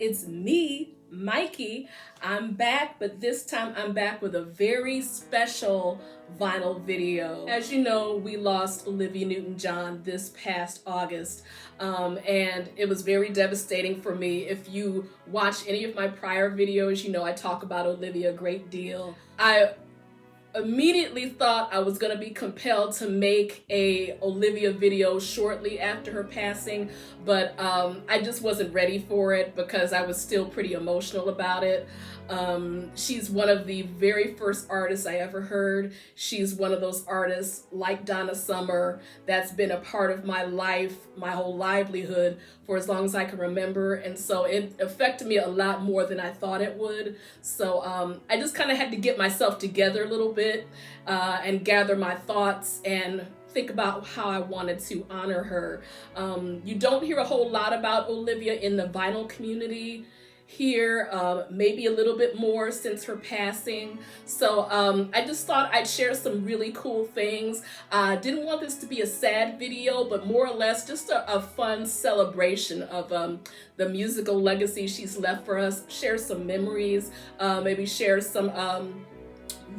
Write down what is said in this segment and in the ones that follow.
it's me, Mikey. I'm back, but this time I'm back with a very special vinyl video. As you know, we lost Olivia Newton-John this past August, and it was very devastating for me. If you watch any of my prior videos, you know I talk about Olivia a great deal. I immediately thought I was gonna be compelled to make a Olivia video shortly after her passing, but I just wasn't ready for it because I was still pretty emotional about it. She's one of the very first artists I ever heard. She's one of those artists like Donna Summer that's been a part of my life, my whole livelihood for as long as I can remember, and so it affected me a lot more than I thought it would. So I just kind of had to get myself together a little bit and gather my thoughts and think about how I wanted to honor her. You don't hear a whole lot about Olivia in the vinyl community here, maybe a little bit more since her passing. So I just thought I'd share some really cool things. I didn't want this to be a sad video, but more or less just a fun celebration of the musical legacy she's left for us. Share some memories, maybe share some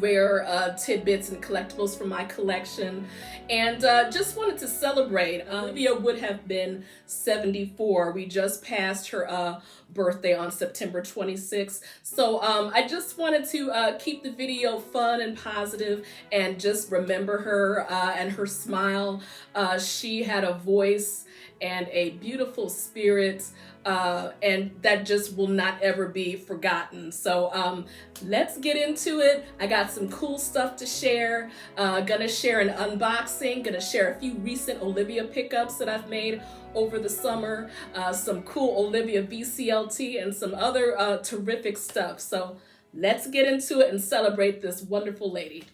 rare tidbits and collectibles from my collection, and just wanted to celebrate. Olivia would have been 74. We just passed her birthday on September 26th. So I just wanted to keep the video fun and positive and just remember her and her smile. She had a voice and a beautiful spirit, and that just will not ever be forgotten. So let's get into it. I got some cool stuff to share. Gonna share an unboxing, gonna share a few recent Olivia pickups that I've made over the summer, some cool Olivia VCLT, and some other terrific stuff. So let's get into it and celebrate this wonderful lady.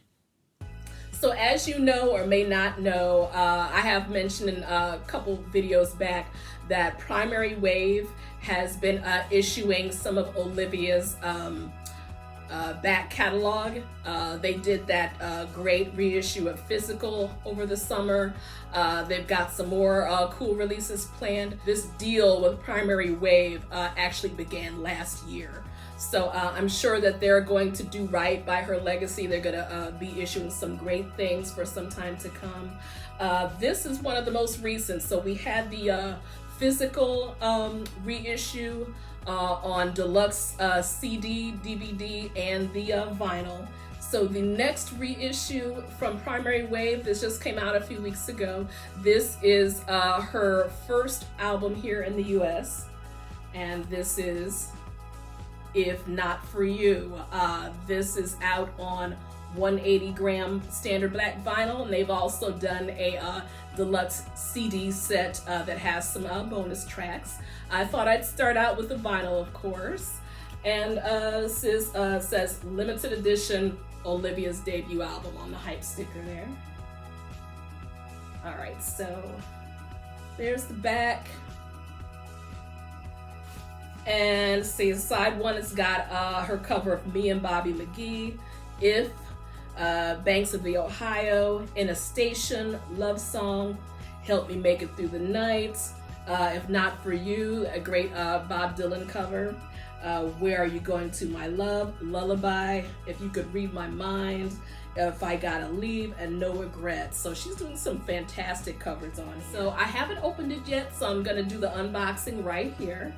So as you know or may not know, I have mentioned in a couple videos back that Primary Wave has been issuing some of Olivia's back catalog. They did that great reissue of Physical over the summer. They've got some more cool releases planned. This deal with Primary Wave actually began last year. So I'm sure that they're going to do right by her legacy. They're going to be issuing some great things for some time to come. This is one of the most recent. So we had the Physical reissue on deluxe CD, DVD, and the vinyl. So the next reissue from Primary Wave, this just came out a few weeks ago. This is her first album here in the US, and this is If Not For You. This is out on 180-gram standard black vinyl, and they've also done a deluxe CD set that has some bonus tracks. I thought I'd start out with the vinyl, of course, and this says limited edition Olivia's debut album on the hype sticker there. All right, so there's the back. And see, side one, it's got her cover of Me and Bobby McGee, If, Banks of the Ohio, In a Station, Love Song, Help Me Make It Through the Night, If Not For You, a great Bob Dylan cover, Where Are You Going To My Love, Lullaby, If You Could Read My Mind, If I Gotta Leave, and No Regrets. So she's doing some fantastic covers on it. So I haven't opened it yet, so I'm gonna do the unboxing right here.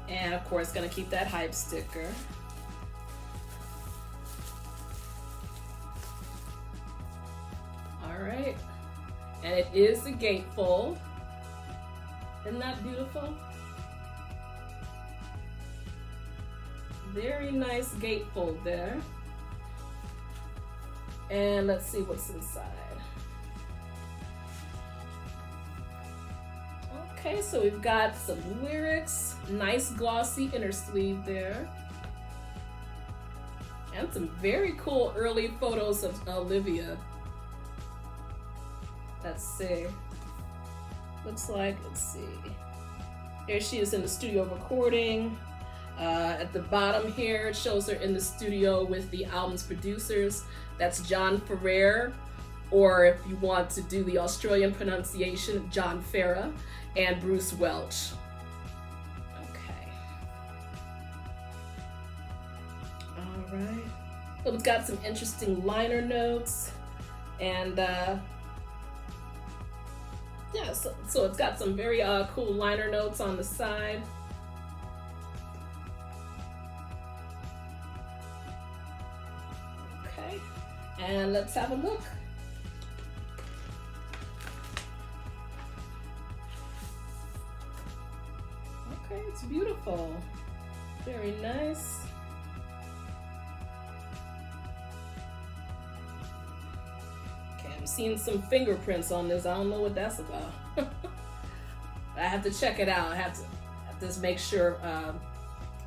And of course, gonna keep that hype sticker. All right, and it is a gatefold. Isn't that beautiful? Very nice gatefold there. And let's see what's inside. Okay, so we've got some lyrics, nice glossy inner sleeve there, and some very cool early photos of Olivia. Let's see. Looks like, let's see. Here she is in the studio recording. At the bottom here, it shows her in the studio with the album's producers. That's John Ferrer, or if you want to do the Australian pronunciation, John Farah and Bruce Welch. Okay. All right. So it's got some interesting liner notes, and yeah, so it's got some very cool liner notes on the side. Okay, and let's have a look. Okay, it's beautiful. Very nice. Okay, I'm seeing some fingerprints on this. I don't know what that's about. I have to check it out. I have to just make sure.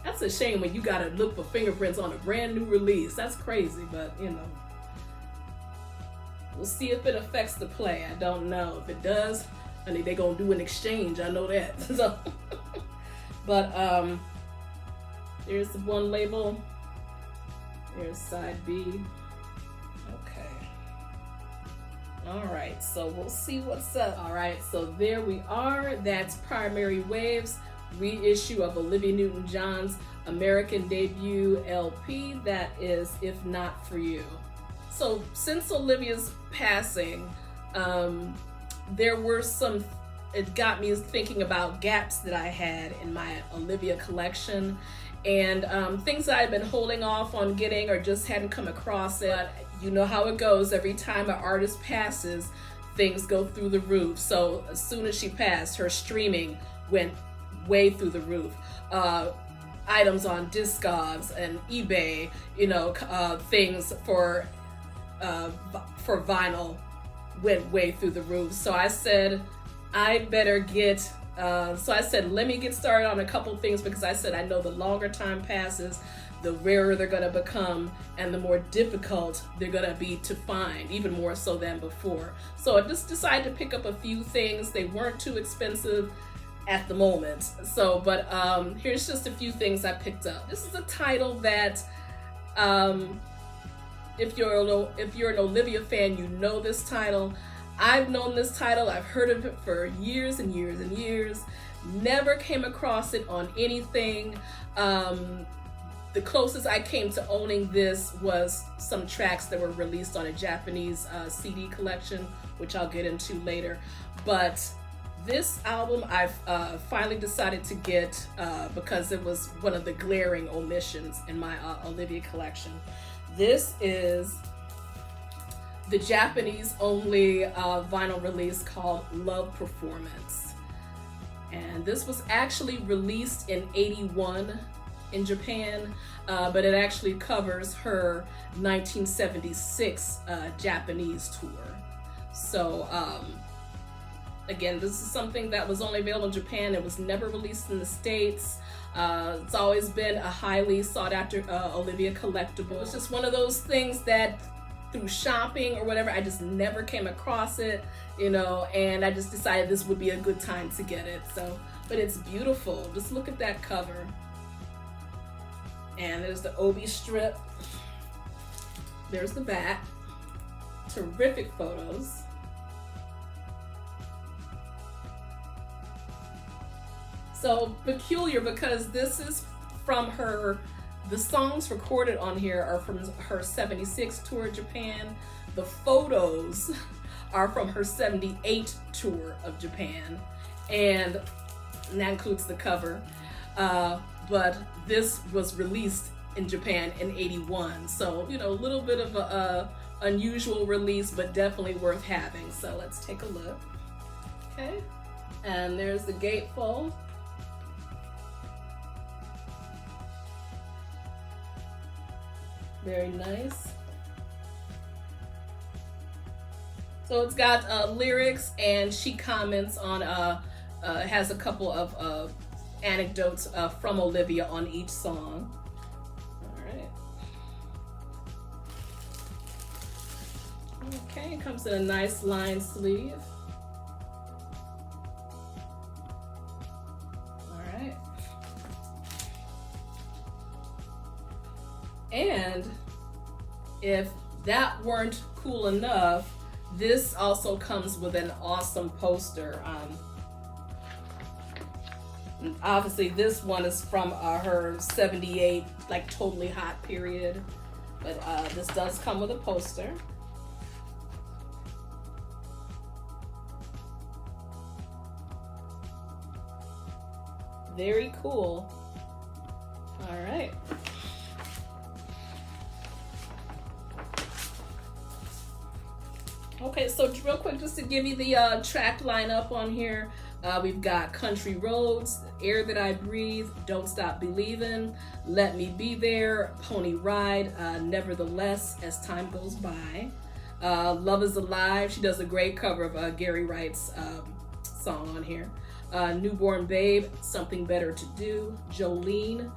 That's a shame when you gotta look for fingerprints on a brand new release. That's crazy, but you know. We'll see if it affects the play. I don't know. If it does, honey, they're gonna do an exchange. I know that. So, but there's the one label. There's side B. Okay. All right, so we'll see what's up. All right, so there we are. That's Primary Waves, reissue of Olivia Newton-John's American debut LP. That is If Not For You. So since Olivia's passing, there were some, it got me thinking about gaps that I had in my Olivia collection, and things that I've been holding off on getting or just hadn't come across it. But you know how it goes. Every time an artist passes, things go through the roof. So as soon as she passed, her streaming went way through the roof. Items on Discogs and eBay, you know, things for vinyl went way through the roof. So I said, I better get, so I said, let me get started on a couple things, because I said, I know the longer time passes, the rarer they're gonna become and the more difficult they're gonna be to find, even more so than before. So I just decided to pick up a few things. They weren't too expensive at the moment. So, but here's just a few things I picked up. This is a title that, if you're an Olivia fan, you know this title. I've known this title. I've heard of it for years and years and years. Never came across it on anything. The closest I came to owning this was some tracks that were released on a Japanese CD collection, which I'll get into later. But this album I've finally decided to get because it was one of the glaring omissions in my Olivia collection. This is the Japanese only vinyl release called Love Performance. And this was actually released in '81 in Japan, but it actually covers her 1976 Japanese tour. So again, this is something that was only available in Japan. It was never released in the States. It's always been a highly sought after Olivia collectible. It's just one of those things that through shopping or whatever, I just never came across it, you know, and I just decided this would be a good time to get it. So, but it's beautiful. Just look at that cover. And there's the Obi strip. There's the back. Terrific photos. So peculiar, because this is from her, the songs recorded on here are from her 76 tour of Japan. The photos are from her 78 tour of Japan. And that includes the cover. But this was released in Japan in '81. So, you know, a little bit of a unusual release, but definitely worth having. So let's take a look. Okay. And there's the gatefold. Very nice. So it's got lyrics, and she comments on, has a couple of anecdotes from Olivia on each song. All right. Okay, it comes in a nice lined sleeve. All right. And if that weren't cool enough, This also comes with an awesome poster. Obviously this one is from her 78 like totally hot period, but this does come with a poster. Very cool. All right. Okay, so real quick, just to give you the track lineup on here, we've got Country Roads, Air That I Breathe, Don't Stop Believin', Let Me Be There, Pony Ride, Nevertheless, As Time Goes By, Love Is Alive. She does a great cover of Gary Wright's song on here. Newborn Babe, Something Better to Do, Jolene,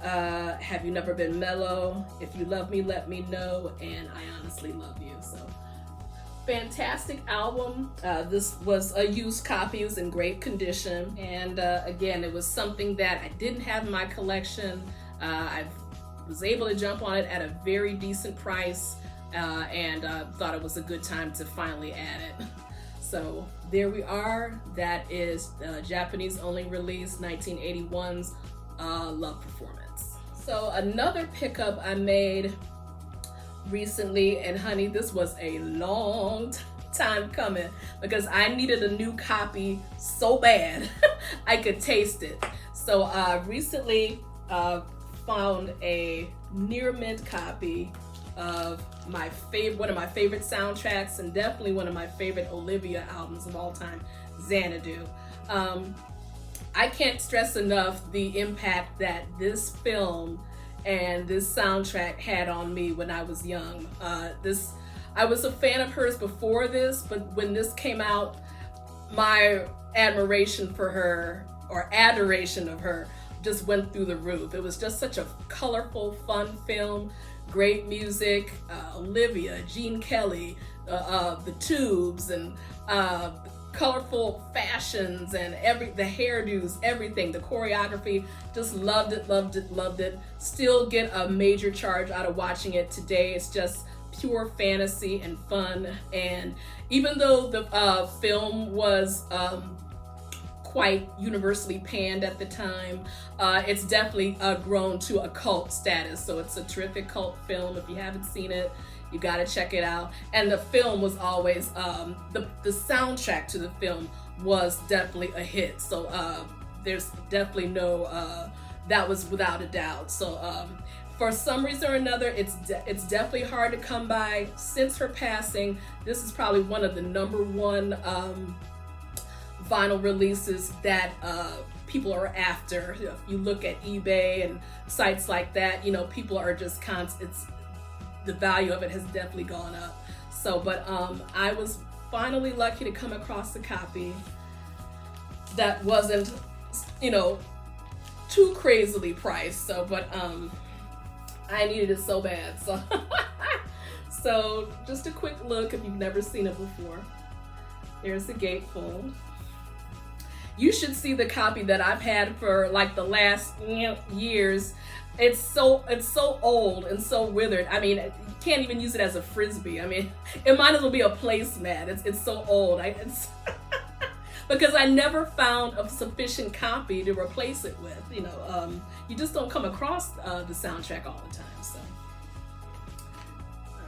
Have You Never Been Mellow, If You Love Me, Let Me Know, and I Honestly Love You. So fantastic album. This was a used copy. It was in great condition, and again, it was something that I didn't have in my collection. I was able to jump on it at a very decent price, and thought it was a good time to finally add it. So there we are. That is Japanese only release, 1981's Love Performance. So another pickup I made recently, and honey, this was a long time coming because I needed a new copy so bad I could taste it. So recently found a near mint copy of one of my favorite soundtracks, and definitely one of my favorite Olivia albums of all time, Xanadu. I can't stress enough the impact that this film and this soundtrack had on me when I was young. I was a fan of hers before this, but when this came out, my admiration for her, or adoration of her, just went through the roof. It was just such a colorful, fun film, great music, Olivia, Gene Kelly, the Tubes, and colorful fashions, and the hairdos, everything, the choreography. Just loved it, loved it, loved it. Still get a major charge out of watching it today. It's just pure fantasy and fun. And even though the film was quite universally panned at the time, it's definitely grown to a cult status. So it's a terrific cult film. If you haven't seen it, you gotta check it out. And the film was always, the soundtrack to the film was definitely a hit. So there's definitely no, that was without a doubt. So for some reason or another, it's definitely hard to come by. Since her passing, this is probably one of the #1 vinyl releases that people are after. If you look at eBay and sites like that, you know, people are just the value of it has definitely gone up. So, but I was finally lucky to come across a copy that wasn't, you know, too crazily priced. So, but I needed it so bad. So, so just a quick look if you've never seen it before. There's the gatefold. You should see the copy that I've had for like the last years. It's so old and so withered. I mean, you can't even use it as a frisbee. I mean, it might as well be a placemat. It's so old. Because I never found a sufficient copy to replace it with. You know, you just don't come across the soundtrack all the time. So,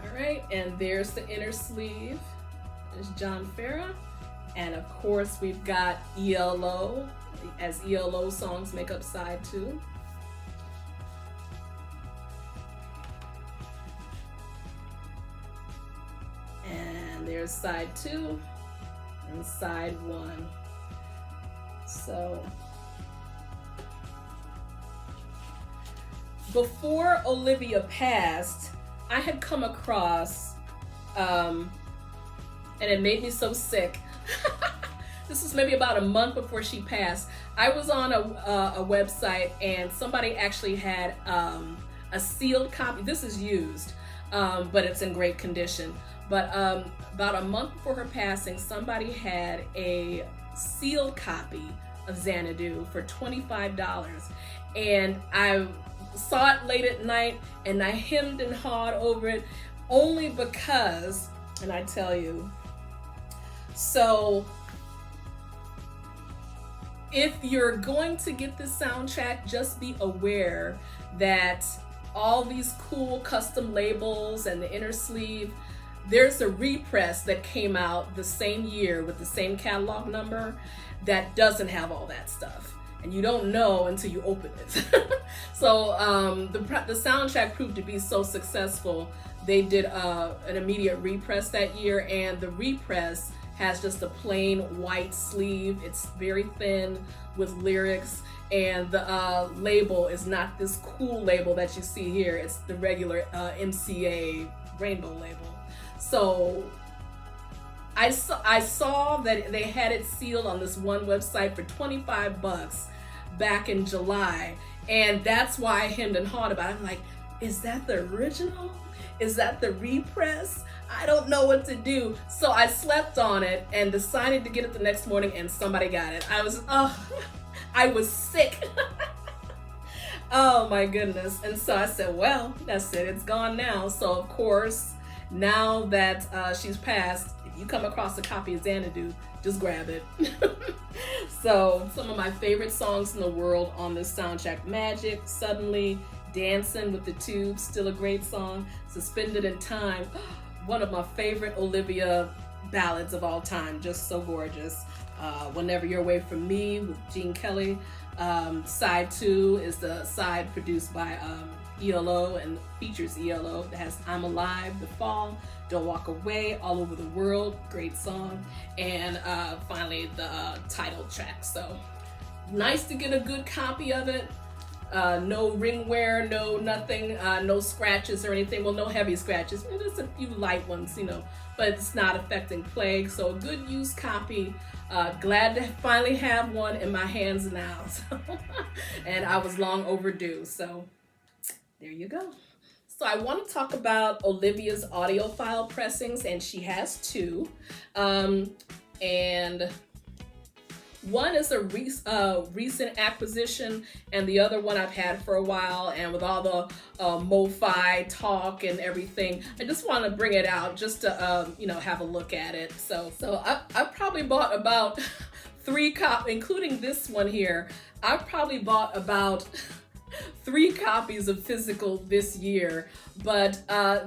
all right, and there's the inner sleeve. There's John Farah, and of course we've got ELO, as ELO songs make up side 2. And there's side 2 and side 1. So before Olivia passed, I had come across, and it made me so sick. This was maybe about a month before she passed. I was on a website, and somebody actually had a sealed copy. This is used, but it's in great condition. But about a month before her passing, somebody had a sealed copy of Xanadu for $25. And I saw it late at night, and I hemmed and hawed over it, only because, and I tell you, So if you're going to get this soundtrack, just be aware that all these cool custom labels and the inner sleeve, there's a repress that came out the same year with the same catalog number that doesn't have all that stuff. And you don't know until you open it. So the soundtrack proved to be so successful, they did an immediate repress that year, and the repress has just a plain white sleeve. It's very thin with lyrics, and the label is not this cool label that you see here. It's the regular MCA rainbow label. So I saw that they had it sealed on this one website for $25 back in July, and that's why I hemmed and hawed about it. I'm like, is that the original? Is that the repress? I don't know what to do. So I slept on it and decided to get it the next morning, and somebody got it. I was sick. Oh my goodness. And so I said, well, that's it. It's gone now. So of course, now that she's passed, if you come across a copy of Xanadu, just grab it. So some of my favorite songs in the world on this soundtrack: Magic, Suddenly, Dancing with the Tubes, still a great song. Suspended in Time, one of my favorite Olivia ballads of all time, just so gorgeous. Whenever You're Away From Me with Gene Kelly. Side 2 is the side produced by ELO and features ELO. That has I'm Alive, The Fall, Don't Walk Away, All Over the World, great song. And finally the title track. So nice to get a good copy of it. No ring wear, no nothing, no scratches or anything. Well, no heavy scratches, just a few light ones, but it's not affecting play. So a good used copy. Glad to finally have one in my hands now. And I was long overdue. So there you go. So I want to talk about Olivia's audiophile pressings, and she has two. And one is a recent acquisition, and the other one I've had for a while. And with all the MoFi talk and everything, I just want to bring it out just to have a look at it. So I probably bought about 3 copies, including this one here. I probably bought about 3 copies of physical this year, but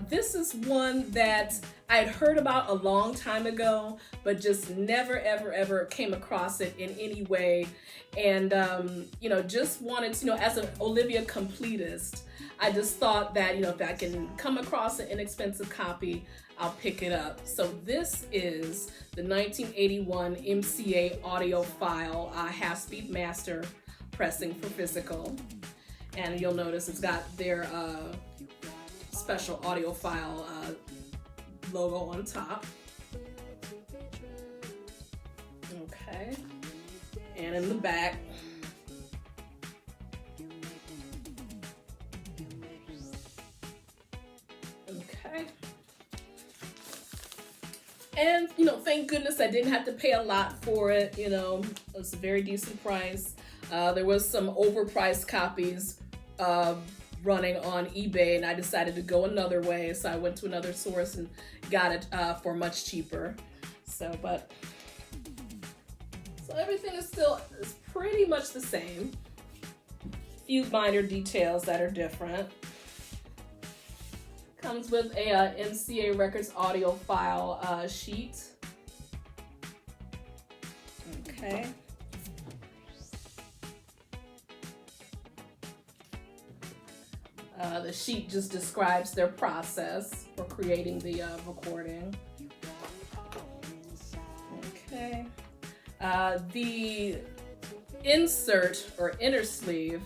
this is one that I'd heard about a long time ago, but just never, ever came across it in any way. And, just wanted to, as an Olivia completist, I just thought that, if I can come across an inexpensive copy, I'll pick it up. So this is the 1981 MCA Audiophile half-speed master pressing for physical. And you'll notice it's got their special Audiophile logo on top. Okay. And in the back, okay. And, thank goodness I didn't have to pay a lot for it. It was a very decent price. There was some overpriced copies running on eBay, and I decided to go another way. So I went to another source and got it for much cheaper. So everything is pretty much the same. Few minor details that are different. Comes with a MCA Records audiophile sheet. Okay. The sheet just describes their process for creating the recording. Okay. The insert or inner sleeve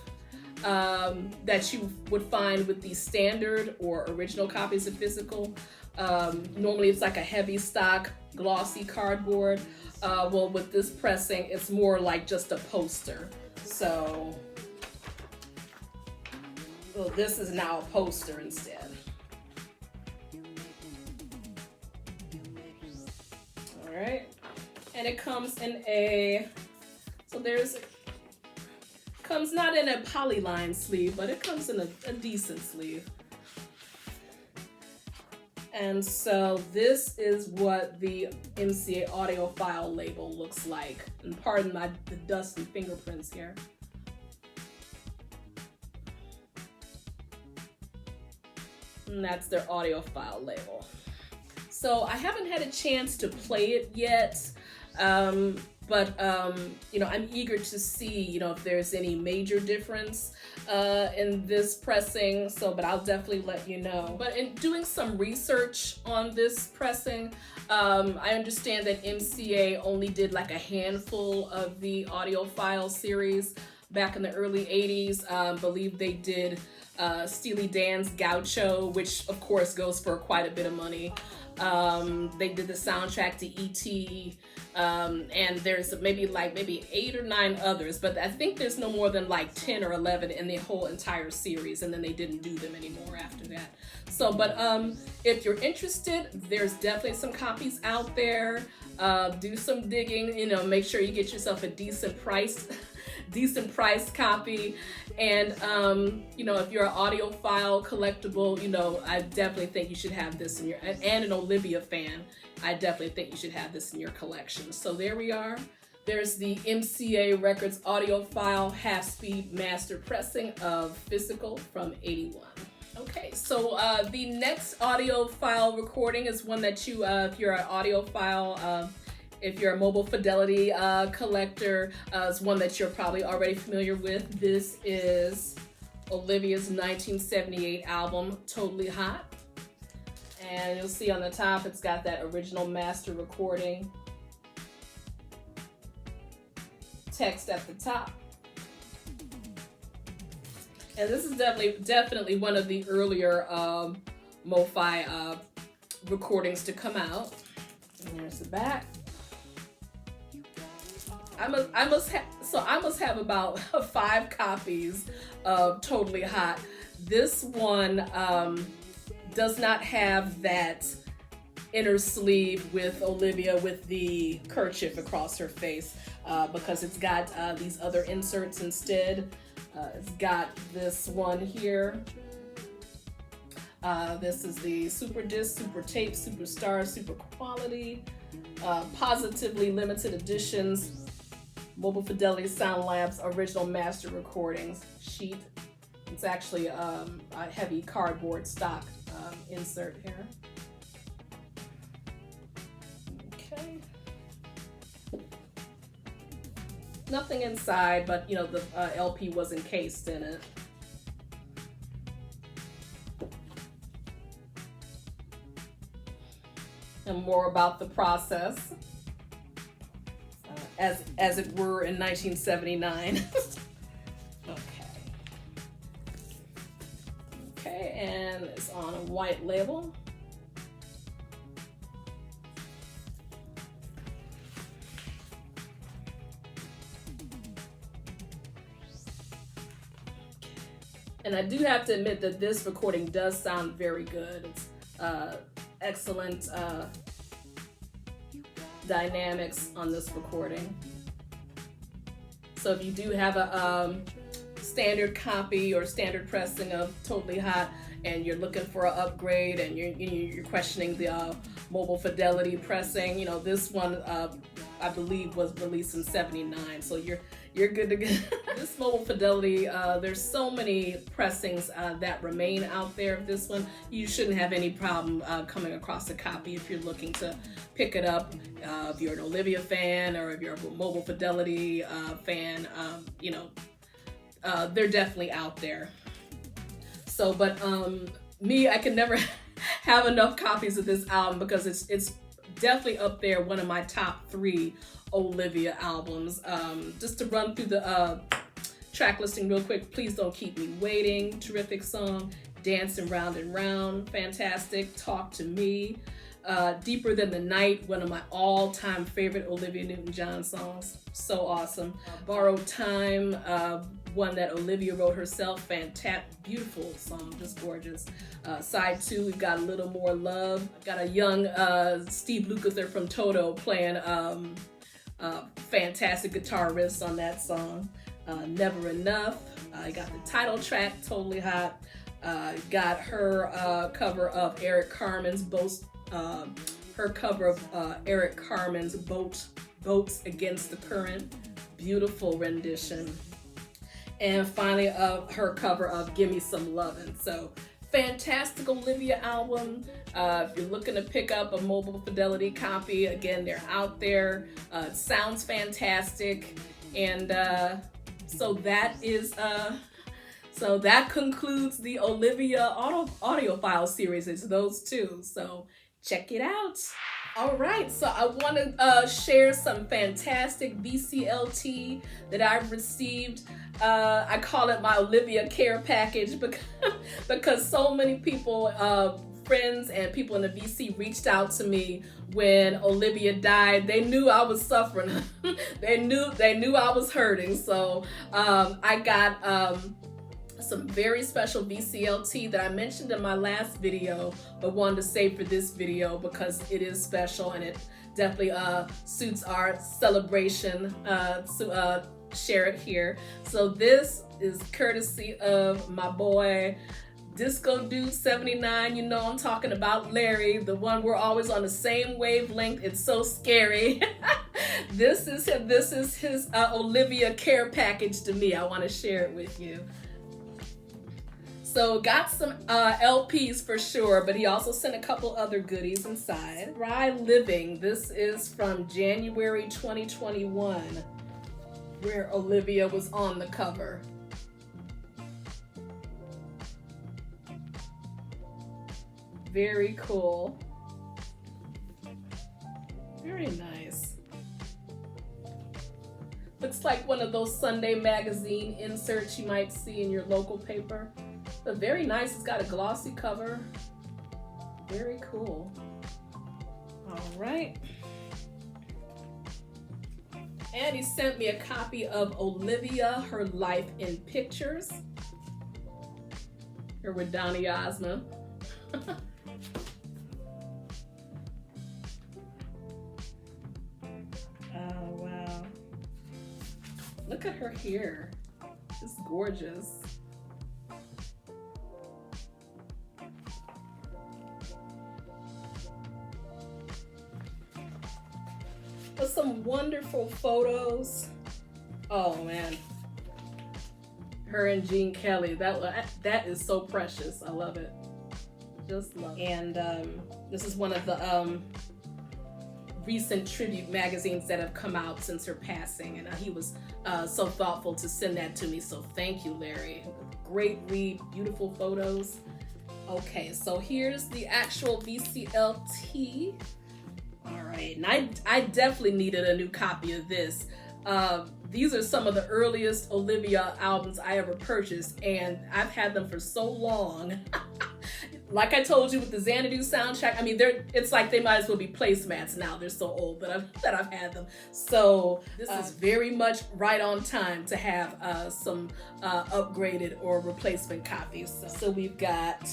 that you would find with the standard or original copies of physical. Normally it's like a heavy stock glossy cardboard. Well, with this pressing, it's more like just a poster. So this is now a poster instead. All right. And it comes in comes not in a polyline sleeve, but it comes in a decent sleeve. And so this is what the MCA Audiophile label looks like. And pardon the dust and fingerprints here. And that's their Audiophile label. So I haven't had a chance to play it yet, but you know, I'm eager to see, you know, if there's any major difference in this pressing. So, but I'll definitely let you know. But in doing some research on this pressing, I understand that MCA only did like a handful of the Audiophile series back in the early 80s. Believe they did Steely Dan's Gaucho, which of course goes for quite a bit of money. They did the soundtrack to E.T., and there's maybe 8 or 9 others, but I think there's no more than like 10 or 11 in the whole entire series, and then they didn't do them anymore after that. So, but if you're interested, there's definitely some copies out there. Do some digging, you know, make sure you get yourself a decent price copy. And you know, if you're an audiophile collectible, you know, I definitely think you should have this in your, and an Olivia fan, I definitely think you should have this in your collection. So there we are. There's the MCA Records Audiophile half-speed master pressing of Physical from '81. Okay, so the next audiophile recording is one that you, if you're an audiophile, if you're a mobile fidelity collector, is one that you're probably already familiar with. This is Olivia's 1978 album, Totally Hot. And you'll see on the top, it's got that original master recording. Text at the top. And this is definitely one of the earlier MoFi recordings to come out. And there's the back. I must have about 5 copies of Totally Hot. This one does not have that inner sleeve with Olivia with the kerchief across her face because it's got these other inserts instead. It's got this one here. This is the Super Disc, Super Tape, Super Star, Super Quality, Positively Limited Editions, Mobile Fidelity Sound Labs Original Master Recordings sheet. It's actually a heavy cardboard stock insert here. Okay. Nothing inside, but you know, the LP was encased in it. And more about the process, as it were in 1979. Okay, and it's on a white label. And I do have to admit that this recording does sound very good. It's excellent dynamics on this recording. So if you do have a standard copy or standard pressing of Totally Hot and you're looking for an upgrade and you're questioning the mobile fidelity pressing, you know, this one I believe was released in '79, so you're good to go. This mobile fidelity, there's so many pressings that remain out there of this one. You shouldn't have any problem coming across a copy if you're looking to pick it up. If you're an Olivia fan or if you're a mobile fidelity fan, you know, they're definitely out there. So, but me, I can never have enough copies of this album because it's definitely up there, one of my top 3 Olivia albums. Just to run through the track listing real quick: Please Don't Keep Me Waiting, terrific song. Dancing Round and Round, fantastic. Talk to Me. Deeper Than the Night, one of my all-time favorite Olivia Newton-John songs, so awesome. Borrowed Time, one that Olivia wrote herself, fantastic, beautiful song, just gorgeous. Side 2, we've got A Little More Love. I've got a young Steve Lukather from Toto playing fantastic guitar riffs on that song. Never Enough. I got the title track, Totally Hot. Got her cover of Eric Carmen's Boats Against the Current. Beautiful rendition. And finally, her cover of Gimme Some Lovin'. So, fantastic Olivia album. If you're looking to pick up a mobile fidelity copy, again, they're out there. It sounds fantastic. And so that concludes the Olivia Audiophile series. It's those two. So check it out. All right, so I want to share some fantastic VCLT that I've received. I call it my Olivia care package because so many people, friends and people in the VC reached out to me when Olivia died. They knew I was suffering. They knew I was hurting. So I got some very special VCLT that I mentioned in my last video, but wanted to save for this video because it is special and it definitely suits our celebration. Share it here. So this is courtesy of my boy Disco Dude 79. You know I'm talking about Larry, the one we're always on the same wavelength. It's so scary. This is his Olivia care package to me. I want to share it with you. So got some LPs for sure, but he also sent a couple other goodies inside. Try Living. This is from January 2021, where Olivia was on the cover. Very cool. Very nice. Looks like one of those Sunday magazine inserts you might see in your local paper. But very nice. It's got a glossy cover. Very cool. All right. And he sent me a copy of Olivia, Her Life in Pictures. Here with Donny Osmond. Oh, wow. Look at her hair. It's gorgeous. With some wonderful photos. Oh man, her and Gene Kelly. That is so precious. I love it. Just love it. And this is one of the recent tribute magazines that have come out since her passing, and he was so thoughtful to send that to me. So thank you, Larry. Great read, beautiful photos. Okay, so here's the actual VCLT. All right, and I definitely needed a new copy of this. These are some of the earliest Olivia albums I ever purchased, and I've had them for so long. Like I told you with the Xanadu soundtrack, I mean, it's like they might as well be placemats now. They're so old that I've had them. So this is very much right on time to have some upgraded or replacement copies. So we've got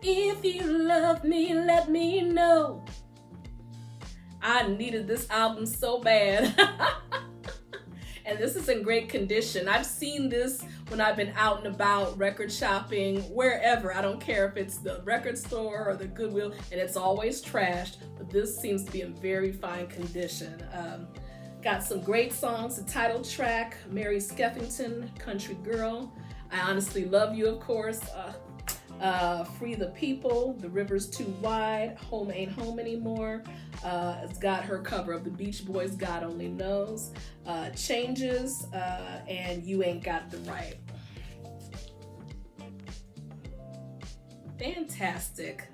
If You Love Me, Let Me Know. I needed this album so bad. And this is in great condition. I've seen this when I've been out and about record shopping, wherever. I don't care if it's the record store or the Goodwill, and it's always trashed, but this seems to be in very fine condition. Got some great songs. The title track, Mary Skeffington, Country Girl. I Honestly Love You, of course. Free the People, The River's Too Wide, Home Ain't Home Anymore. It's got her cover of the Beach Boys, God Only Knows, Changes, and You Ain't Got the Right. Fantastic.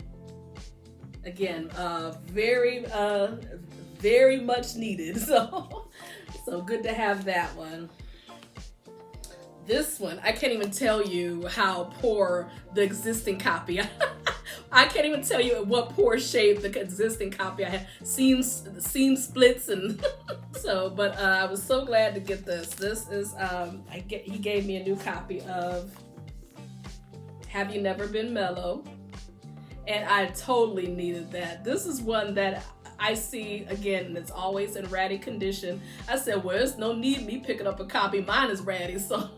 Again, very much needed. So good to have that one. This one, I can't even tell you how poor the existing copy. I can't even tell you what poor shape the existing copy I had. Seam splits and so, but I was so glad to get this. This is he gave me a new copy of Have You Never Been Mellow, and I totally needed that. This is one that I see again, and it's always in ratty condition. I said, well, there's no need me picking up a copy. Mine is ratty, so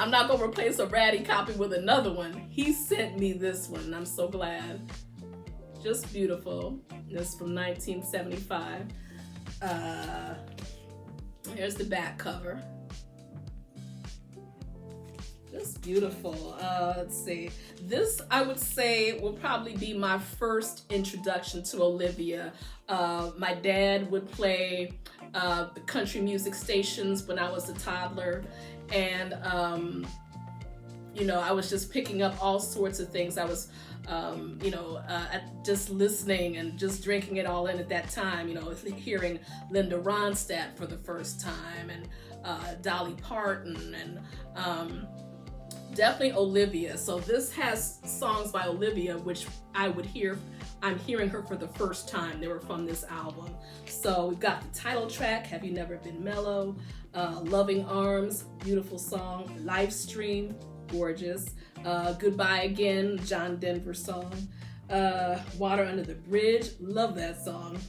I'm not gonna replace a ratty copy with another one. He sent me this one, and I'm so glad. Just beautiful. This is from 1975. Here's the back cover. Just beautiful. Let's see. This, I would say, will probably be my first introduction to Olivia. My dad would play the country music stations when I was a toddler, and you know, I was just picking up all sorts of things. I was just listening and just drinking it all in at that time, you know, hearing Linda Ronstadt for the first time, and Dolly Parton, and definitely Olivia. So this has songs by Olivia, which I'm hearing her for the first time. They were from this album. So we've got the title track, Have You Never Been Mellow, Loving Arms, beautiful song, Live Stream, gorgeous, Goodbye Again, John Denver song, Water Under the Bridge, love that song.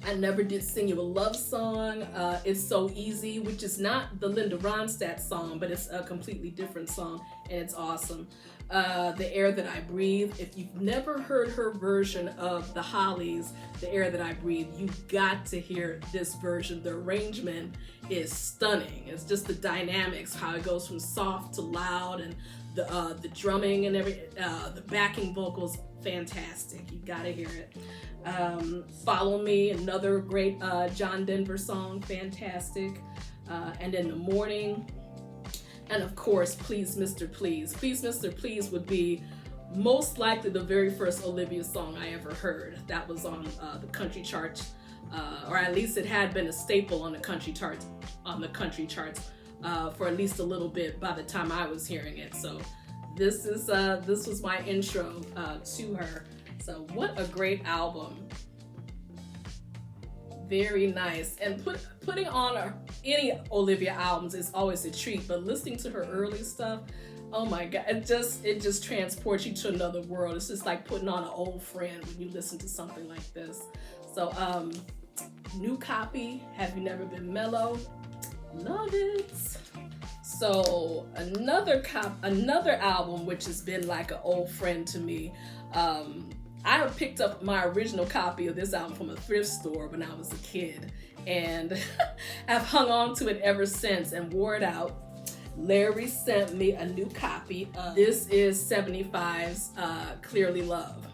I Never Did Sing You a Love Song, It's So Easy, which is not the Linda Ronstadt song, but it's a completely different song, and it's awesome. The Air That I Breathe. If you've never heard her version of the Hollies, The Air That I Breathe, you've got to hear this version. The arrangement is stunning. It's just the dynamics, how it goes from soft to loud, and the drumming and the backing vocals, fantastic. You gotta hear it. Follow Me, another great John Denver song, fantastic. And In the Morning. And of course, Please Mr. Please. Please Mr. Please would be most likely the very first Olivia song I ever heard. That was on the country charts, or at least it had been a staple on the country charts, for at least a little bit by the time I was hearing it. So this was my intro to her. So what a great album. Very nice. And putting on any Olivia albums is always a treat, but listening to her early stuff, oh my God, it just transports you to another world. It's just like putting on an old friend when you listen to something like this. So new copy, Have You Never Been Mellow? Love it. So another album which has been like an old friend to me. I picked up my original copy of this album from a thrift store when I was a kid, and I've hung on to it ever since and wore it out. Larry sent me a new copy of This Is 75's Clearly Love.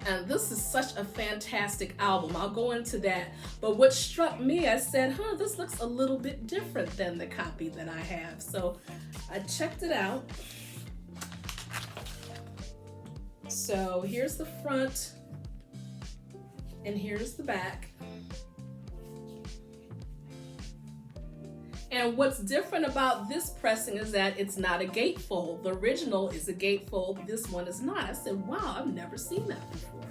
And this is such a fantastic album. I'll go into that. But what struck me, I said, this looks a little bit different than the copy that I have. So I checked it out. So here's the front, and here's the back. And what's different about this pressing is that it's not a gatefold. The original is a gatefold, this one is not. I said, wow, I've never seen that before.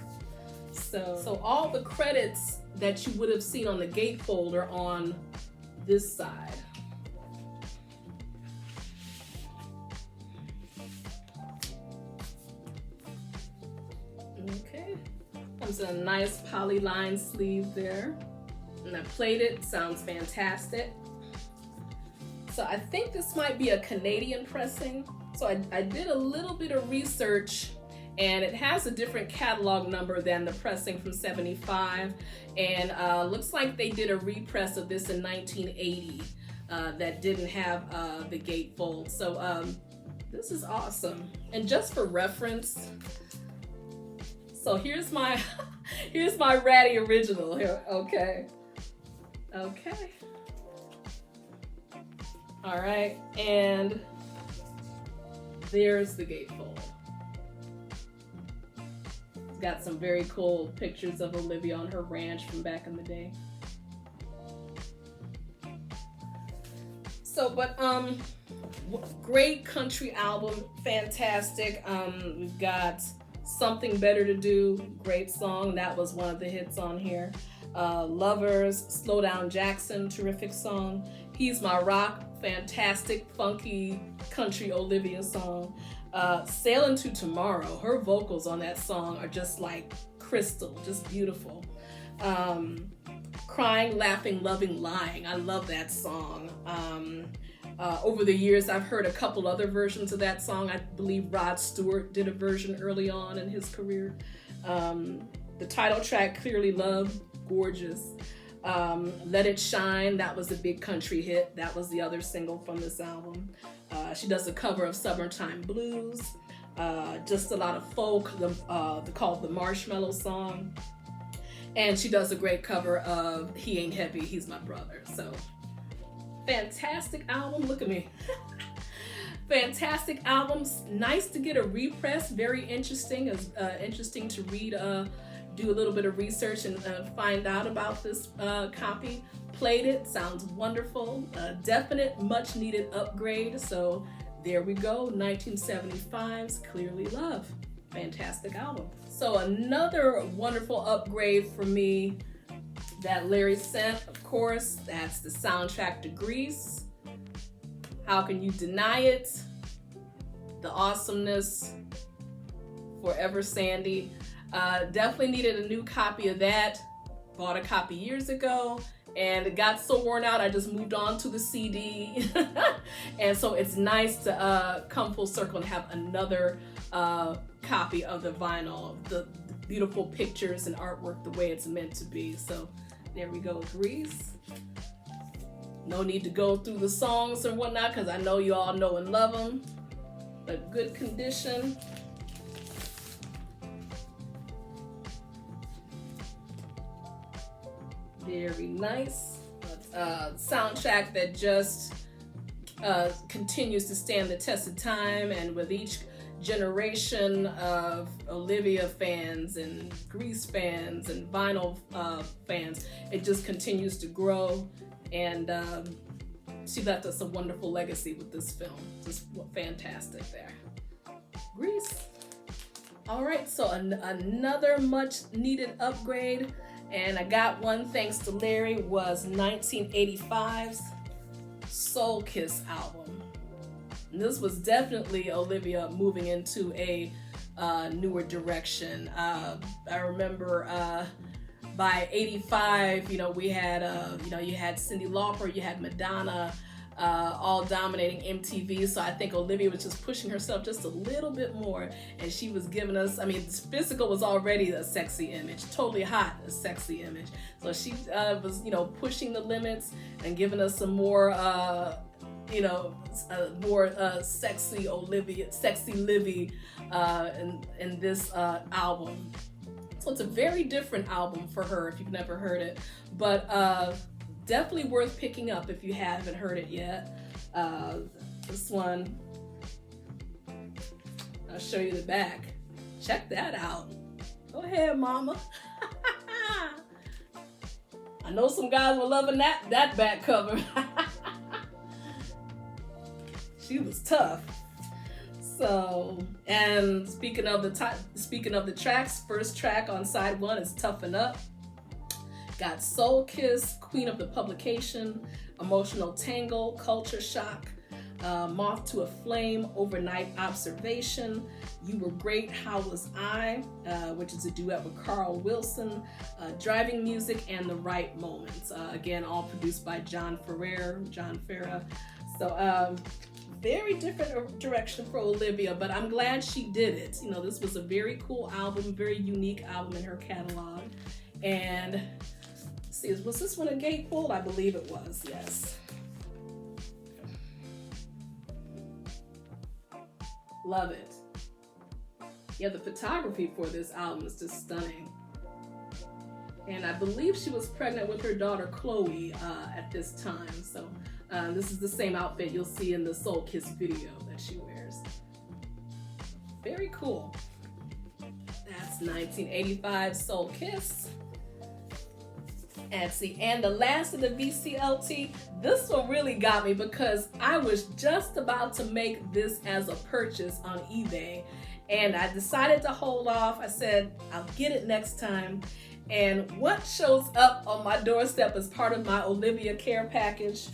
So all the credits that you would have seen on the gatefold are on this side. Okay, comes in a nice polyline sleeve there. And I played it, sounds fantastic. So I think this might be a Canadian pressing. So I did a little bit of research, and it has a different catalog number than the pressing from 75. And looks like they did a repress of this in 1980 that didn't have the gatefold. So this is awesome. And just for reference, so here's my here's my ratty original here. Okay. All right, and there's the gatefold. It's got some very cool pictures of Olivia on her ranch from back in the day. So, but great country album, fantastic. We've got Something Better to Do, great song. That was one of the hits on here. Lovers, Slow Down Jackson, terrific song. He's My Rock, fantastic, funky country Olivia song. Sailin' to Tomorrow, her vocals on that song are just like crystal, just beautiful. Crying, Laughing, Loving, Lying, I love that song. Over the years, I've heard a couple other versions of that song. I believe Rod Stewart did a version early on in his career. The title track, Clearly Love, gorgeous. Let It Shine, that was a big country hit. That was the other single from this album. She does a cover of Summertime Blues. Just a lot of folk, called the Marshmallow Song. And she does a great cover of He Ain't Heavy, He's My Brother. So, fantastic album. Look at me. Fantastic albums. Nice to get a repress. Very interesting. It's interesting to read, do a little bit of research and find out about this copy. Played it. Sounds wonderful. Definite, much needed upgrade. So there we go. 1975's Clearly Love. Fantastic album. So another wonderful upgrade for me that Larry sent, of course, that's the soundtrack to Grease. How can you deny it? The awesomeness. Forever Sandy. Definitely needed a new copy of that. Bought a copy years ago and it got so worn out I just moved on to the CD. And so it's nice to come full circle and have another copy of the vinyl, the beautiful pictures and artwork the way it's meant to be. So there we go, Grease. No need to go through the songs and whatnot because I know you all know and love them. But good condition. Very nice. Soundtrack that just continues to stand the test of time, and with each generation of Olivia fans and Grease fans and vinyl fans, it just continues to grow, and she left us a wonderful legacy with this film. Just fantastic there. Grease. All right, so another much needed upgrade, and I got one thanks to Larry, was 1985's Soul Kiss album. And this was definitely Olivia moving into a newer direction. I remember by 85, we had, you had Cyndi Lauper, you had Madonna, all dominating MTV. So I think Olivia was just pushing herself just a little bit more, and she was giving us, physical was already a sexy image, totally hot, a sexy image. So she was, pushing the limits and giving us some more, more sexy Olivia, sexy Livy in this album. So it's a very different album for her if you've never heard it, but definitely worth picking up if you haven't heard it yet. This one, I'll show you the back. Check that out. Go ahead, mama. I know some guys were loving that back cover. She was tough. So, and speaking of the tracks, first track on side one is Toughen Up. Got Soul Kiss, Queen of the Publication, Emotional Tangle, Culture Shock, Moth to a Flame, Overnight Observation, You Were Great, How Was I, which is a duet with Carl Wilson, Driving Music, and The Right Moments. Again, all produced by John Farrar. So, very different direction for Olivia, but I'm glad she did it. This was a very cool album, very unique album in her catalog. And see, was this one a gatefold? I believe it was, yes. Love it. Yeah, the photography for this album is just stunning. And I believe she was pregnant with her daughter Chloe at this time. So this is the same outfit you'll see in the Soul Kiss video that she wears. Very cool. That's 1985 Soul Kiss. And the last of the VCLT, this one really got me because I was just about to make this as a purchase on eBay, and I decided to hold off. I said, I'll get it next time. And what shows up on my doorstep as part of my Olivia care package?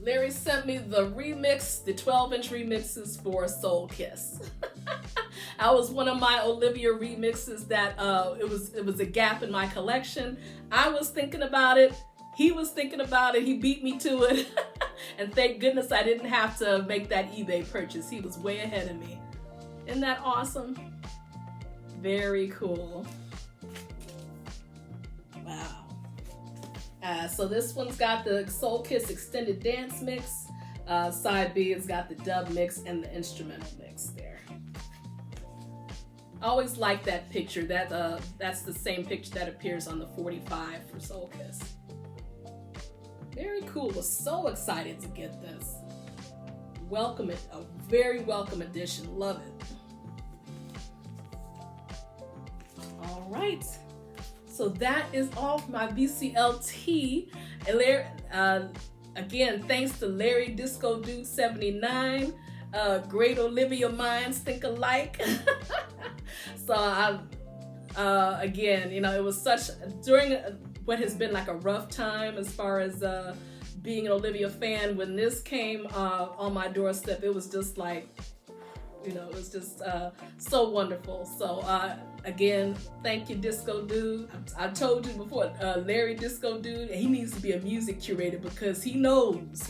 Larry sent me the remix, the 12-inch remixes for Soul Kiss. That was one of my Olivia remixes that it was a gap in my collection. I was thinking about it, He was thinking about it. He beat me to it. And thank goodness I didn't have to make that eBay purchase. He was way ahead of me. Isn't that awesome? Very cool. Wow. So this one's got the Soul Kiss extended dance mix. Side B has got the dub mix and the instrumental mix there. I always like that picture. That's the same picture that appears on the 45 for Soul Kiss. Very cool. Was so excited to get this. Welcome it. A very welcome addition. Love it. All right. So that is all for my VCLT. Again, thanks to Larry Disco Dude 79. Great Olivia minds think alike. So again, you know, it was such during what has been like a rough time as far as being an Olivia fan. When this came on my doorstep, it was just like, you know, it was just so wonderful. So again, thank you, Disco Dude. I told you before, Larry Disco Dude, he needs to be a music curator because he knows.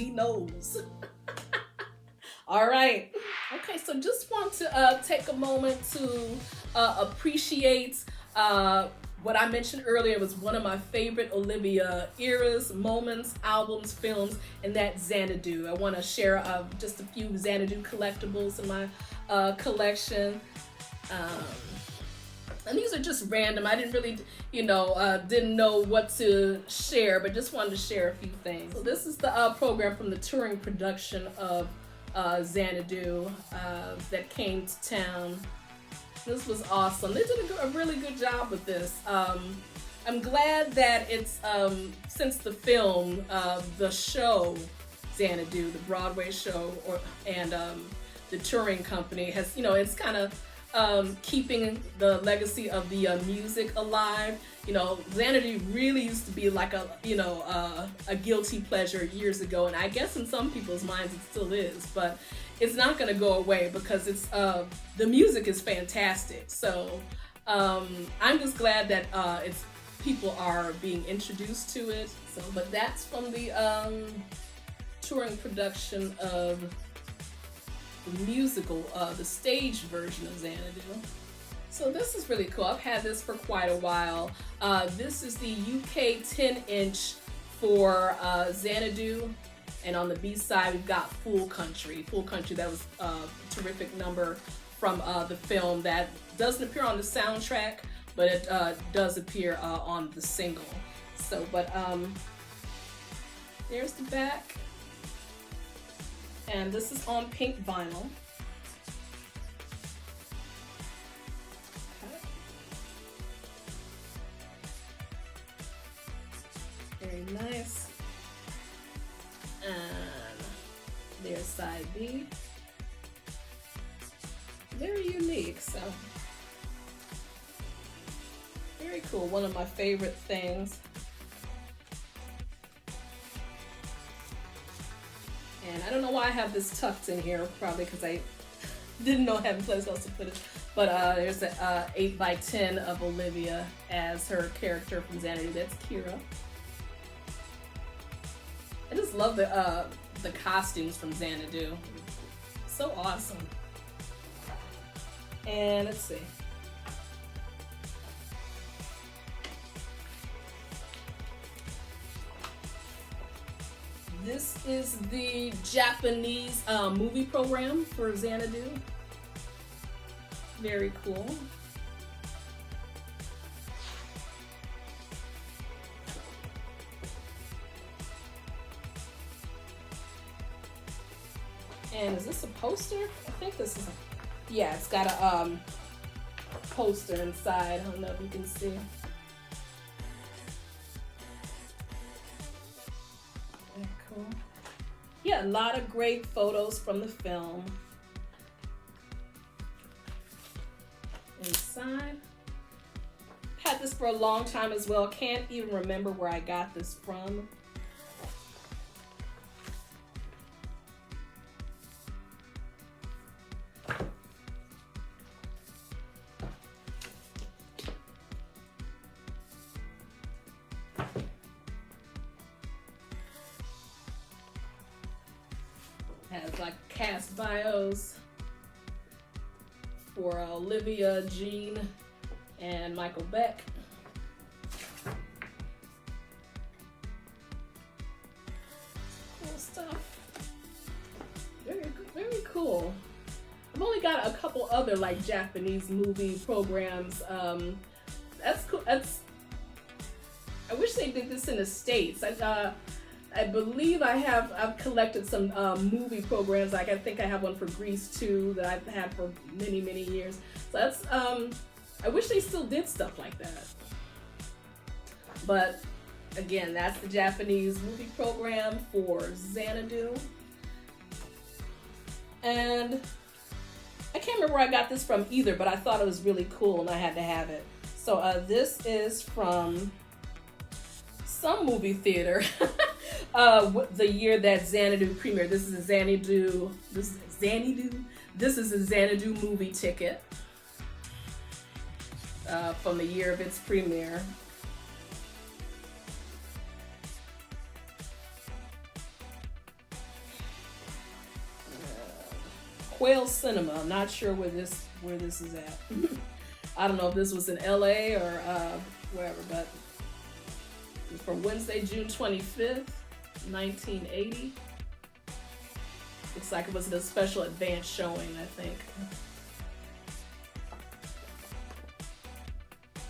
All right. Okay, so just want to take a moment to appreciate what I mentioned earlier. Was one of my favorite Olivia eras, moments, albums, films, and that Xanadu. I want to share just a few Xanadu collectibles in my collection. And these are just random. I didn't really, didn't know what to share, but just wanted to share a few things. So this is the program from the touring production of Xanadu that came to town. This was awesome. They did a really good job with this. I'm glad that it's, since the film, the show, Xanadu, the Broadway show, and the touring company has, it's kind of keeping the legacy of the music alive. Xanadu really used to be like a guilty pleasure years ago, and I guess in some people's minds it still is, but it's not going to go away because it's the music is fantastic. So I'm just glad that people are being introduced to it. So, but that's from the touring production of the musical, the stage version of Xanadu. So this is really cool. I've had this for quite a while. This is the UK 10-inch for Xanadu. And on the B side, we've got Full Country. Full Country, that was a terrific number from the film that doesn't appear on the soundtrack, but it does appear on the single. So, but there's the back. And this is on pink vinyl. Okay. Very nice. And there's side B. Very unique, so very cool. One of my favorite things. And I don't know why I have this tucked in here, probably because I didn't know I had a place else to put it. But there's an 8x10 of Olivia as her character from Xanadu. That's Kira. I just love the costumes from Xanadu. So awesome. And let's see. This is the Japanese movie program for Xanadu. Very cool. And is this a poster? I think this is yeah, it's got a poster inside. I don't know if you can see. Very cool. Yeah, a lot of great photos from the film. Inside. Had this for a long time as well. Can't even remember where I got this from. like cast bios for Olivia, Jean, and Michael Beck. Cool stuff. Very cool. I've only got a couple other like Japanese movie programs. That's cool. I wish they did this in the States. I believe I've collected some movie programs. Like I think I have one for Grease too that I've had for many years. So that's I wish they still did stuff like that. But again, that's the Japanese movie program for Xanadu. And I can't remember where I got this from either, but I thought it was really cool and I had to have it. So this is from some movie theater. The year that Xanadu premiered. This is a Xanadu. This is a Xanadu movie ticket from the year of its premiere. Quail Cinema. I'm not sure where this is at. I don't know if this was in LA or wherever, but it was from Wednesday, June 25th, 1980. Looks like it was a special advance showing, I think.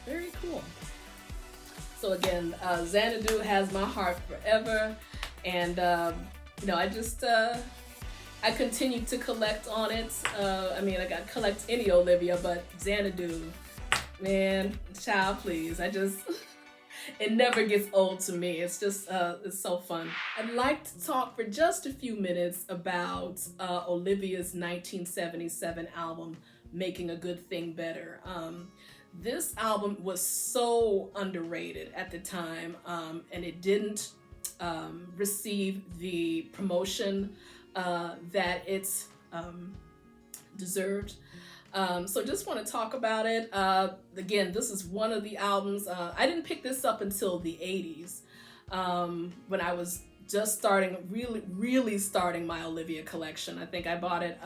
Very cool. So again, Xanadu has my heart forever, and you know, I continue to collect on it. I mean, I got collect any Olivia, but Xanadu, man, child, please. It never gets old to me. It's just, it's so fun. I'd like to talk for just a few minutes about Olivia's 1977 album, Making a Good Thing Better. This album was so underrated at the time, and it didn't receive the promotion that it's deserved. So just want to talk about it. Again, this is one of the albums. I didn't pick this up until the 80s, when I was just starting, really starting my Olivia collection. I think I bought it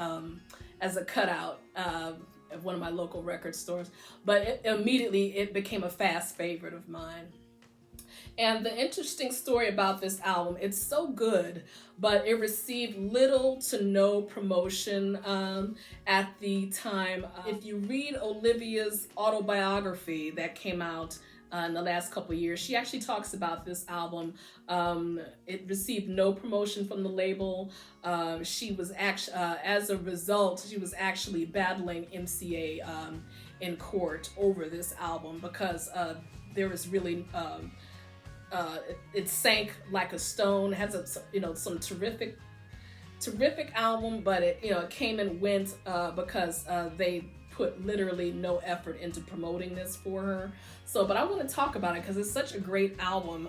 as a cutout at one of my local record stores, but immediately it became a fast favorite of mine. And the interesting story about this album, it's so good, but it received little to no promotion at the time. If you read Olivia's autobiography that came out in the last couple of years, she actually talks about this album. It received no promotion from the label. She was actually, as a result, she was actually battling MCA in court over this album because there was really... it sank like a stone. It has some terrific album, but it came and went because they put literally no effort into promoting this for her. So, but I want to talk about it because it's such a great album.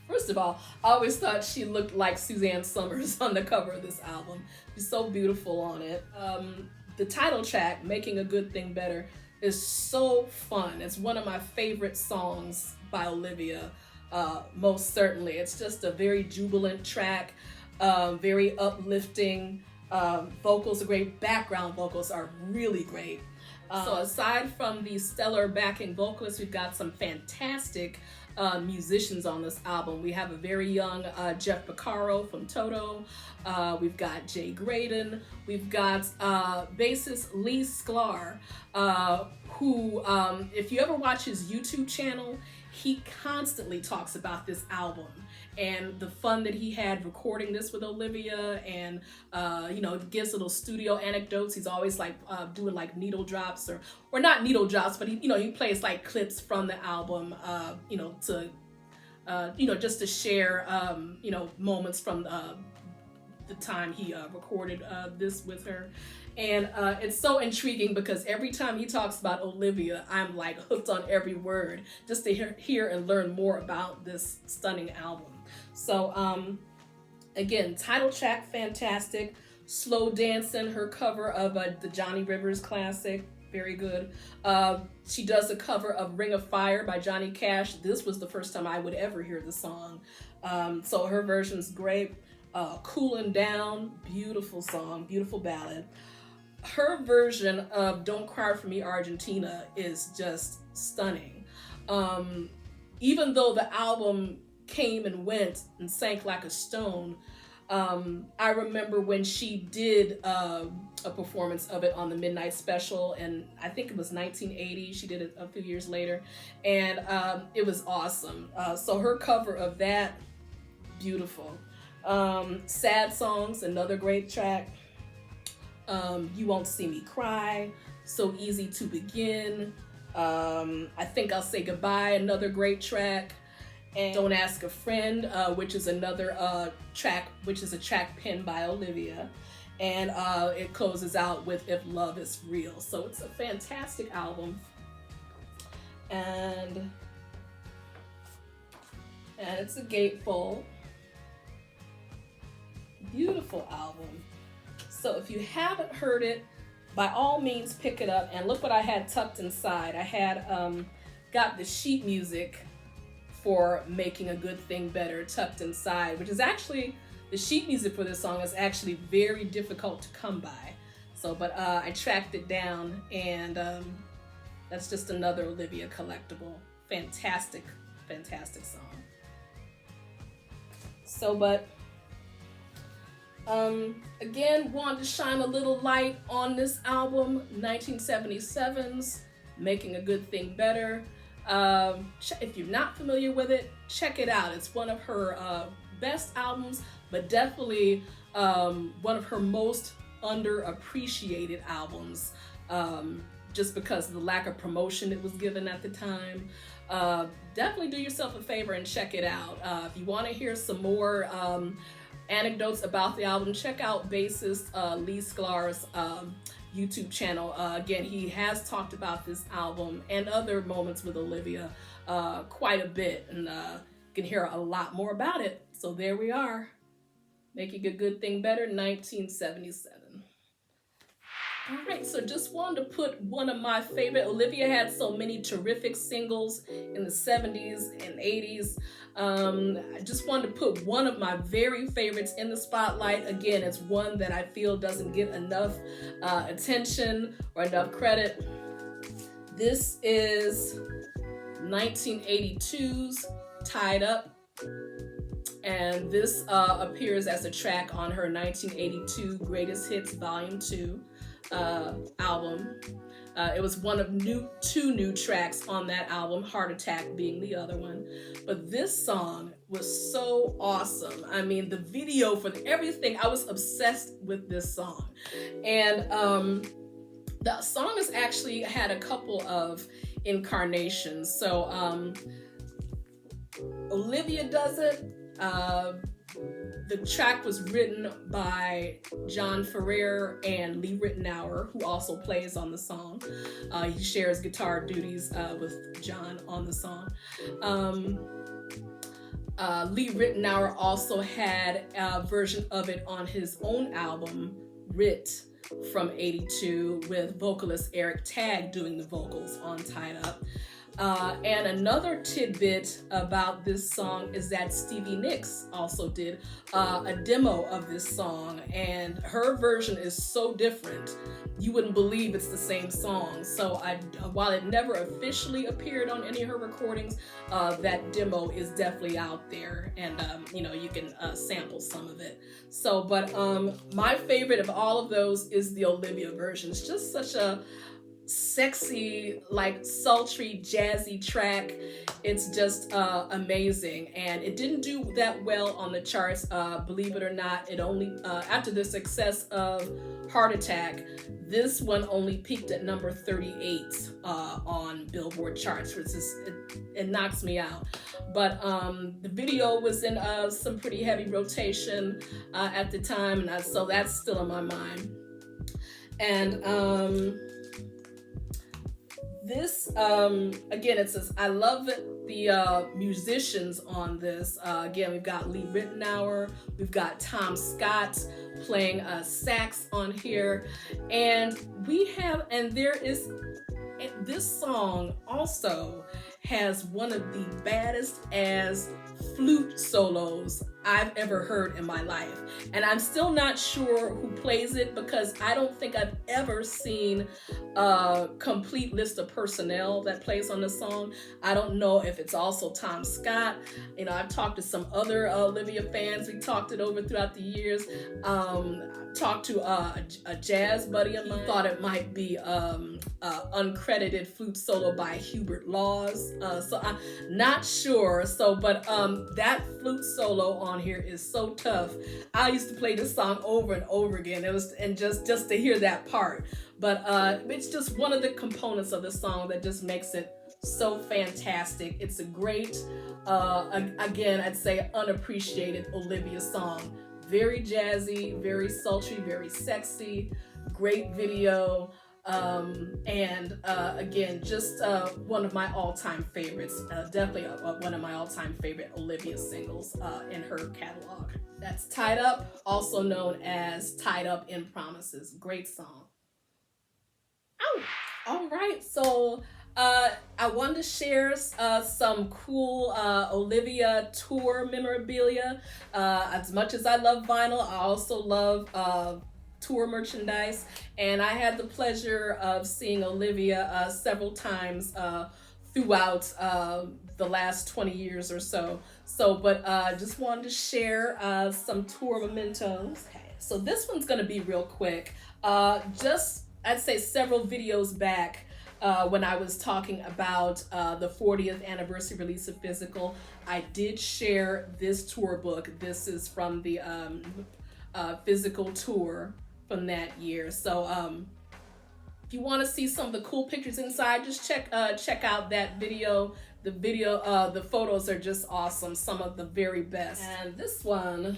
First of all, I always thought she looked like Suzanne Summers on the cover of this album. She's so beautiful on it. The title track, Making a Good Thing Better, is so fun. It's one of my favorite songs by Olivia, most certainly. It's just a very jubilant track, very uplifting. Vocals are great. Background vocals are really great. So aside from the stellar backing vocalists, we've got some fantastic musicians on this album. We have a very young Jeff Beccaro from Toto. We've got Jay Graydon. We've got bassist Lee Sklar, who, if you ever watch his YouTube channel, he constantly talks about this album and the fun that he had recording this with Olivia, and gives little studio anecdotes. He's always like doing like needle drops or not needle drops, but he plays like clips from the album, just to share moments from the time he recorded this with her. And it's so intriguing because every time he talks about Olivia, I'm like hooked on every word just to hear and learn more about this stunning album. So again, title track, fantastic. Slow Dancing, her cover of the Johnny Rivers classic, very good. She does a cover of Ring of Fire by Johnny Cash. This was the first time I would ever hear the song. So her version's great. Cooling Down, beautiful song, beautiful ballad. Her version of Don't Cry For Me Argentina is just stunning. Um, Even though the album came and went and sank like a stone, I remember when she did a performance of it on the Midnight Special, and I think it was 1980. She did it a few years later, and it was awesome. So her cover of that, beautiful. Sad Songs, another great track. You Won't See Me Cry, So Easy to Begin. I Think I'll Say Goodbye, another great track. And Don't Ask a Friend, which is another track, which is a track penned by Olivia. And it closes out with If Love Is Real. So it's a fantastic album. And it's a gatefold. Beautiful album. So if you haven't heard it, by all means pick it up. And look what I had tucked inside. I had got the sheet music for Making a Good Thing Better tucked inside, which is actually, the sheet music for this song is actually very difficult to come by. So, but I tracked it down, and that's just another Olivia collectible. Fantastic, fantastic song. So, but again, wanted to shine a little light on this album, 1977's Making a Good Thing Better. If you're not familiar with it, check it out. It's one of her best albums, but definitely one of her most underappreciated albums, just because of the lack of promotion it was given at the time. Definitely do yourself a favor and check it out. If you want to hear some more anecdotes about the album, check out bassist Lee Sklar's YouTube channel. Again, he has talked about this album and other moments with Olivia quite a bit, and you can hear a lot more about it. So there we are, Making a Good Thing Better, 1977. All right, so just wanted to put one of my favorite, Olivia had so many terrific singles in the 70s and 80s. I just wanted to put one of my very favorites in the spotlight. Again, it's one that I feel doesn't get enough attention or enough credit. This is 1982's Tied Up. And this appears as a track on her 1982 Greatest Hits Volume 2 album. It was one of two new tracks on that album, Heart Attack being the other one. But this song was so awesome. I mean, the video for everything, I was obsessed with this song. And the song has actually had a couple of incarnations. So Olivia does it. The track was written by John Ferrer and Lee Ritenour, who also plays on the song. He shares guitar duties with John on the song. Lee Ritenour also had a version of it on his own album, Rit, from '82, with vocalist Eric Tagg doing the vocals on Tied Up. And another tidbit about this song is that Stevie Nicks also did a demo of this song, and her version is so different, you wouldn't believe it's the same song. So while it never officially appeared on any of her recordings, that demo is definitely out there, and you can sample some of it. So, but my favorite of all of those is the Olivia version. It's just such a sexy, like sultry, jazzy track. It's just amazing, and it didn't do that well on the charts, believe it or not. It only after the success of Heart Attack, this one only peaked at number 38 on Billboard charts, which is it knocks me out. But the video was in some pretty heavy rotation at the time, and so that's still in my mind. And this, again, it says, I love the musicians on this. Again, we've got Lee Ritenour, we've got Tom Scott playing sax on here, and this song also has one of the baddest as flute solos I've ever heard in my life. And I'm still not sure who plays it, because I don't think I've ever seen a complete list of personnel that plays on the song. I don't know if it's also Tom Scott. You know, I've talked to some other Olivia fans. We talked it over throughout the years. Talked to a jazz buddy of mine. He thought it might be uncredited flute solo by Hubert Laws. So I'm not sure. So, but that flute solo on here is so tough. I used to play this song over and over again. It was, and just to hear that part. But it's just one of the components of the song that just makes it so fantastic. It's a great, again, I'd say unappreciated Olivia song. Very jazzy, very sultry, very sexy, great video. And again, just one of my all-time favorites. Definitely one of my all-time favorite Olivia singles in her catalog. That's Tied Up, also known as Tied Up in Promises. Great song. Oh, all right. So I wanted to share some cool Olivia tour memorabilia. As much as I love vinyl, I also love tour merchandise, and I had the pleasure of seeing Olivia several times throughout the last 20 years or so. But just wanted to share some tour mementos. Okay, so this one's gonna be real quick. Just, I'd say several videos back, when I was talking about the 40th anniversary release of Physical, I did share this tour book. This is from the Physical tour from that year. So if you want to see some of the cool pictures inside, just check out that video. The photos are just awesome, some of the very best. And this one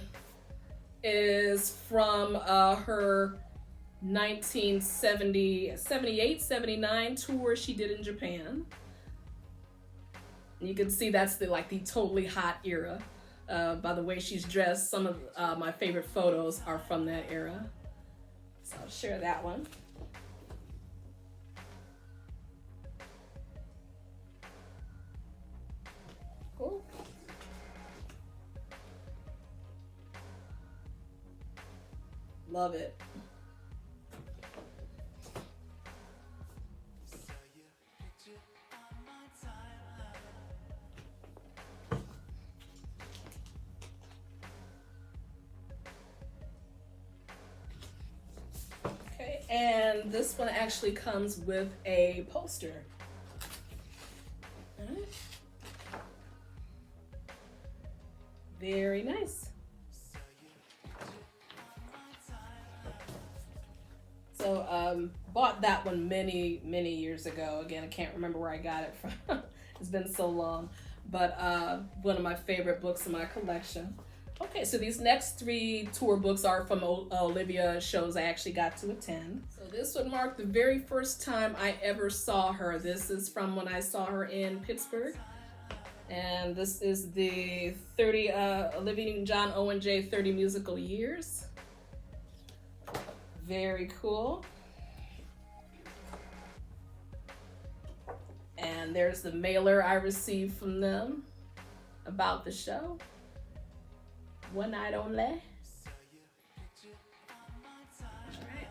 is from her 1978-79 tour she did in Japan. And you can see that's the totally hot era. By the way she's dressed, some of my favorite photos are from that era. So I'll share that one. Cool. Love it. And this one actually comes with a poster. All right. Very nice. So bought that one many years ago. Again, I can't remember where I got it from. It's been so long. But one of my favorite books in my collection. Okay, so these next three tour books are from Olivia shows I actually got to attend. So this would mark the very first time I ever saw her. This is from when I saw her in Pittsburgh. And this is the 30 Olivia Newton-John O&J 30 musical years. Very cool. And there's the mailer I received from them about the show. One night only. All right.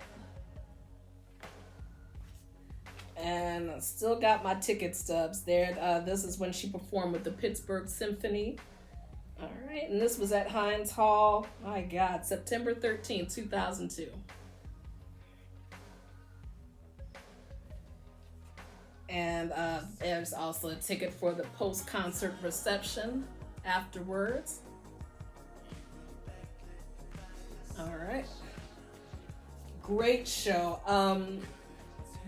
And I still got my ticket stubs there. This is when she performed with the Pittsburgh Symphony. All right, and this was at Heinz Hall. My God, September 13th, 2002. And there's also a ticket for the post-concert reception afterwards. All right. Great show.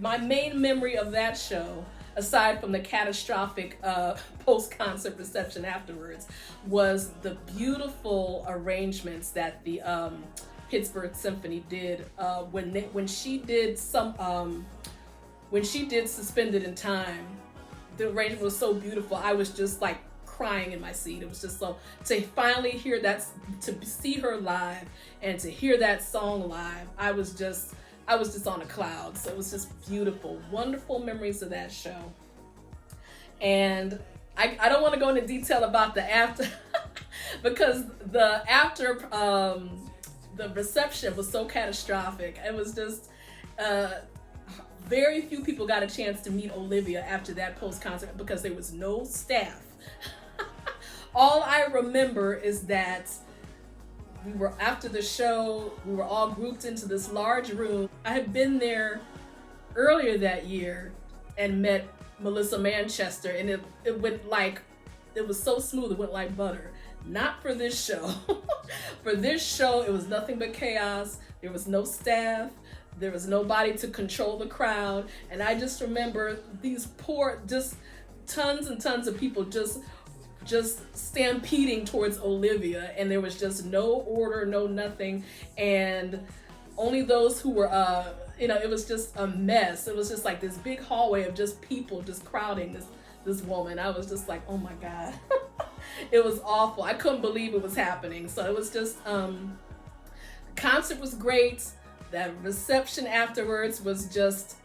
My main memory of that show, aside from the catastrophic post-concert reception afterwards, was the beautiful arrangements that the Pittsburgh Symphony did when she did Suspended in Time. The arrangement was so beautiful. I was just like crying in my seat. It was just so, to finally hear that, to see her live and to hear that song live, I was just on a cloud. So it was just beautiful, wonderful memories of that show. And I don't want to go into detail about the after because the reception was so catastrophic. It was just very few people got a chance to meet Olivia after that post-concert because there was no staff. All I remember is that we were, after the show, we were all grouped into this large room. I had been there earlier that year and met Melissa Manchester, and it went like, it was so smooth, it went like butter. Not for this show. For this show, it was nothing but chaos. There was no staff. There was nobody to control the crowd. And I just remember these just tons and tons of people just stampeding towards Olivia, and there was just no order, no nothing, and only those who were it was just a mess. It was just like this big hallway of just people just crowding this woman. I was just like, oh my God. It was awful. I couldn't believe it was happening. So it was just the concert was great. That reception afterwards was just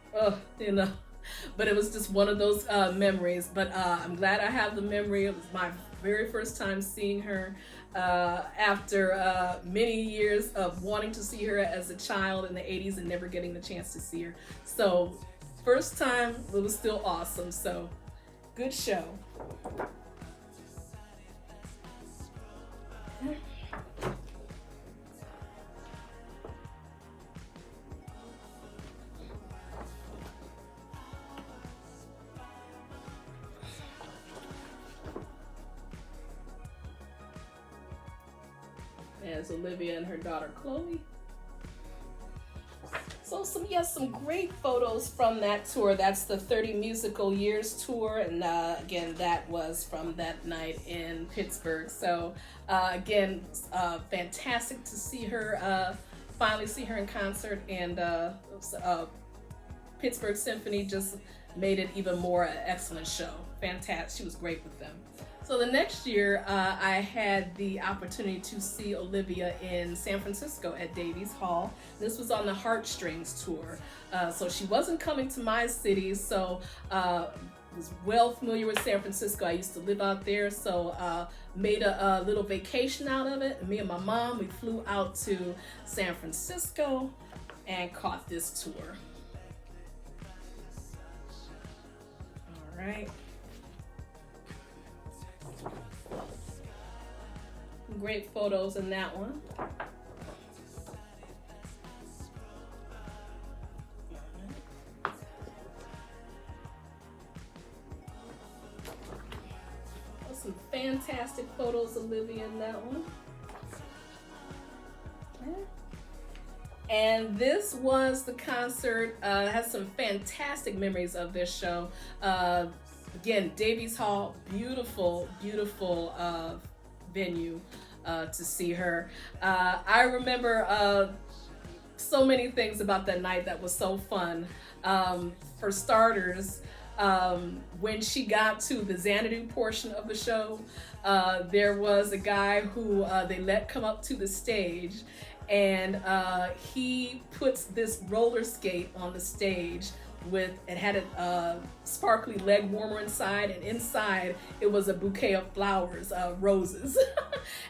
but it was just one of those memories. But I'm glad I have the memory. It was my very first time seeing her after many years of wanting to see her as a child in the 80s and never getting the chance to see her. So first time, it was still awesome. So good show. As Olivia and her daughter Chloe. So some great photos from that tour. That's the 30 Musical Years tour, and again, that was from that night in Pittsburgh. So again, fantastic to see her, finally see her in concert, and Pittsburgh Symphony just made it even more an excellent show. Fantastic. She was great with them. So the next year, I had the opportunity to see Olivia in San Francisco at Davies Hall. This was on the Heartstrings tour. So she wasn't coming to my city, so was well familiar with San Francisco. I used to live out there, so made a little vacation out of it. Me and my mom, we flew out to San Francisco and caught this tour. All right. Great photos in that one. Some fantastic photos, Olivia, in that one. Okay. And this was the concert. Has some fantastic memories of this show. Again, Davies Hall, beautiful, beautiful venue to see her. I remember so many things about that night that was so fun. For starters, when she got to the Xanadu portion of the show, there was a guy who they let come up to the stage, and he puts this roller skate on the stage with, it had a sparkly leg warmer inside, and inside it was a bouquet of flowers, roses.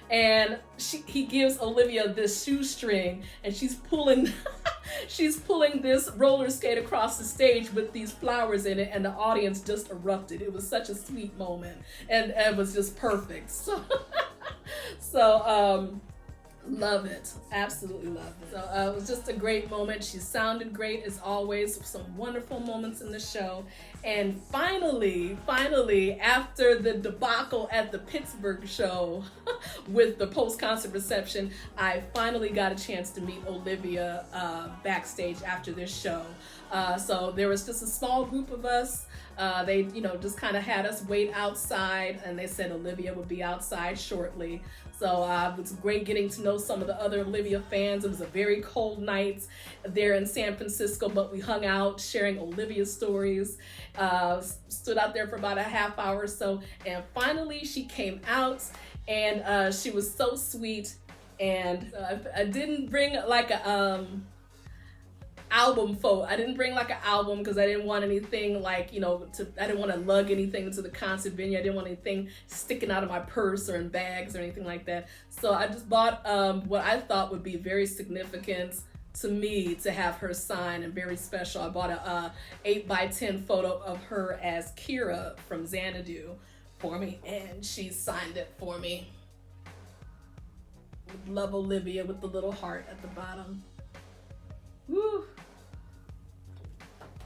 And he gives Olivia this shoestring, and she's pulling she's pulling this roller skate across the stage with these flowers in it, and the audience just erupted. It was such a sweet moment, and it was just perfect. So love it, absolutely love it. So it was just a great moment. She sounded great as always. Some wonderful moments in the show. And finally, after the debacle at the Pittsburgh show with the post-concert reception, I finally got a chance to meet Olivia backstage after this show. So there was just a small group of us. They, just kind of had us wait outside, and they said Olivia would be outside shortly. So it was great getting to know some of the other Olivia fans. It was a very cold night there in San Francisco, but we hung out sharing Olivia stories, stood out there for about a half hour or so, and finally she came out, and she was so sweet. And I didn't bring like a album photo. I didn't bring like an album because I didn't want anything like, you know, I didn't want to lug anything to the concert venue. I didn't want anything sticking out of my purse or in bags or anything like that. So I just bought what I thought would be very significant to me to have her sign and very special. I bought a 8x10 photo of her as Kira from Xanadu for me, and she signed it for me. Love Olivia with the little heart at the bottom. Woo.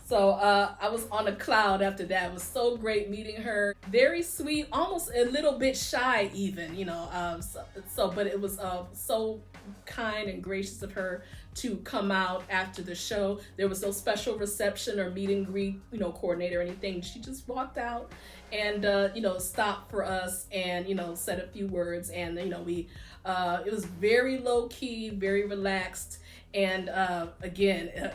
So I was on a cloud after that. It was so great meeting her. Very sweet, almost a little bit shy even, you know. But it was so kind and gracious of her to come out after the show. There was no special reception or meet and greet, you know, coordinator or anything. She just walked out and, you know, stopped for us and, you know, said a few words. And, you know, it was very low key, very relaxed. And again,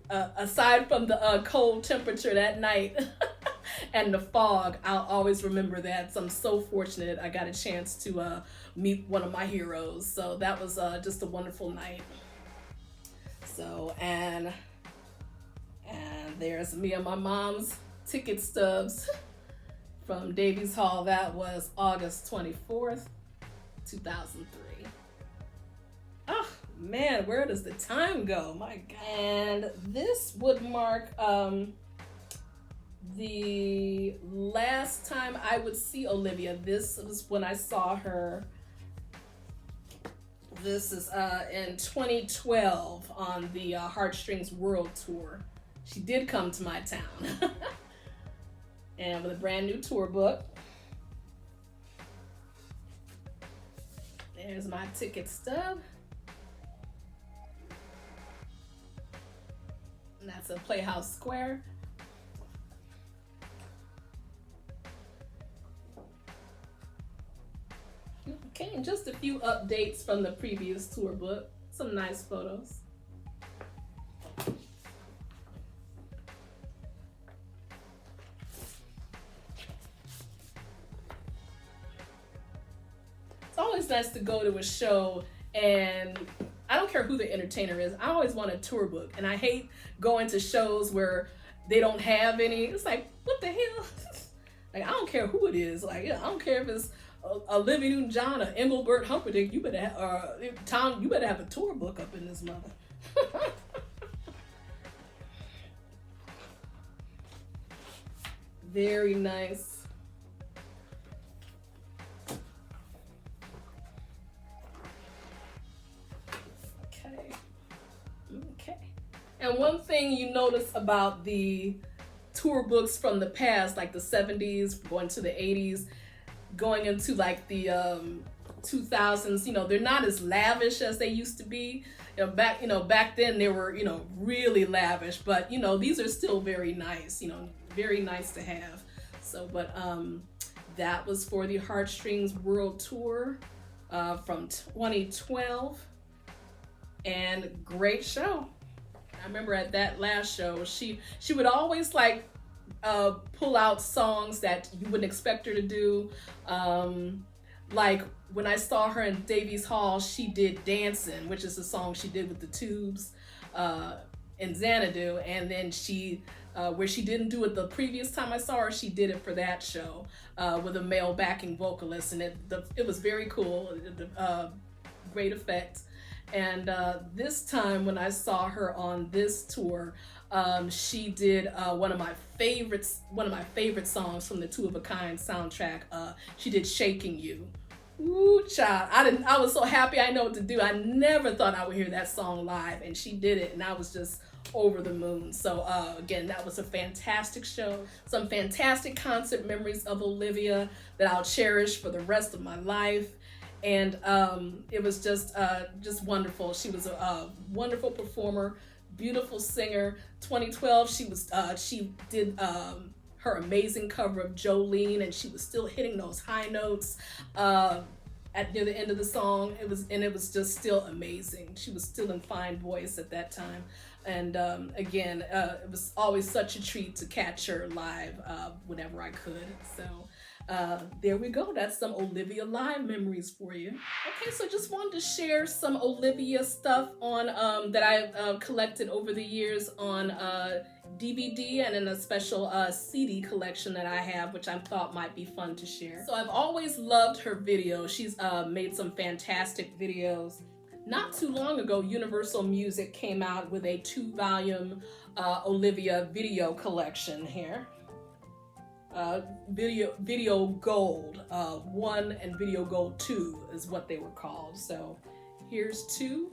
aside from the cold temperature that night and the fog, I'll always remember that. So I'm so fortunate I got a chance to meet one of my heroes. So that was just a wonderful night. So, and there's me and my mom's ticket stubs from Davies Hall. That was August 24th, 2003. Oh man, where does the time go? My God. And this would mark the last time I would see Olivia. This was when I saw her. This is in 2012 on the Heartstrings World Tour. She did come to my town. And with a brand new tour book. There's my ticket stub. And that's a Playhouse Square. Okay, and just a few updates from the previous tour book. Some nice photos. It's always nice to go to a show, and I don't care who the entertainer is. I always want a tour book, and I hate going to shows where they don't have any. It's like, what the hell? Like, I don't care who it is. Like, I don't care if it's Olivia Newton-John or Engelbert Humperdinck. You better have, Tom, you better have a tour book up in this mother. Very nice. Okay. And one thing you notice about the tour books from the past, like the 70s, going to the 80s, going into like the 2000s, you know, they're not as lavish as they used to be. Back then they were, you know, really lavish, but you know, these are still very nice, you know, very nice to have. So, but that was for the Heartstrings World Tour from 2012, and great show. I remember at that last show, she would always like pull out songs that you wouldn't expect her to do. Like when I saw her in Davies Hall, she did Dancing, which is a song she did with the Tubes in Xanadu. And then she, where she didn't do it the previous time I saw her, she did it for that show with a male backing vocalist. And it was very cool, great effect. And this time when I saw her on this tour, she did one of my favorite songs from the Two of a Kind soundtrack. She did "Shaking You." Ooh, child! I was so happy. I know what to do. I never thought I would hear that song live, and she did it, and I was just over the moon. So again, that was a fantastic show. Some fantastic concert memories of Olivia that I'll cherish for the rest of my life. And it was just wonderful. She was a wonderful performer, beautiful singer. 2012, she did her amazing cover of Jolene, and she was still hitting those high notes near the end of the song. It was just still amazing. She was still in fine voice at that time. And again, it was always such a treat to catch her live whenever I could. So there we go. That's some Olivia live memories for you. Okay, so just wanted to share some Olivia stuff on that I've collected over the years on DVD and in a special CD collection that I have, which I thought might be fun to share. So I've always loved her videos. She's made some fantastic videos. Not too long ago, Universal Music came out with a 2-volume Olivia video collection here. Video Gold 1 and Video Gold 2 is what they were called. So here's 2.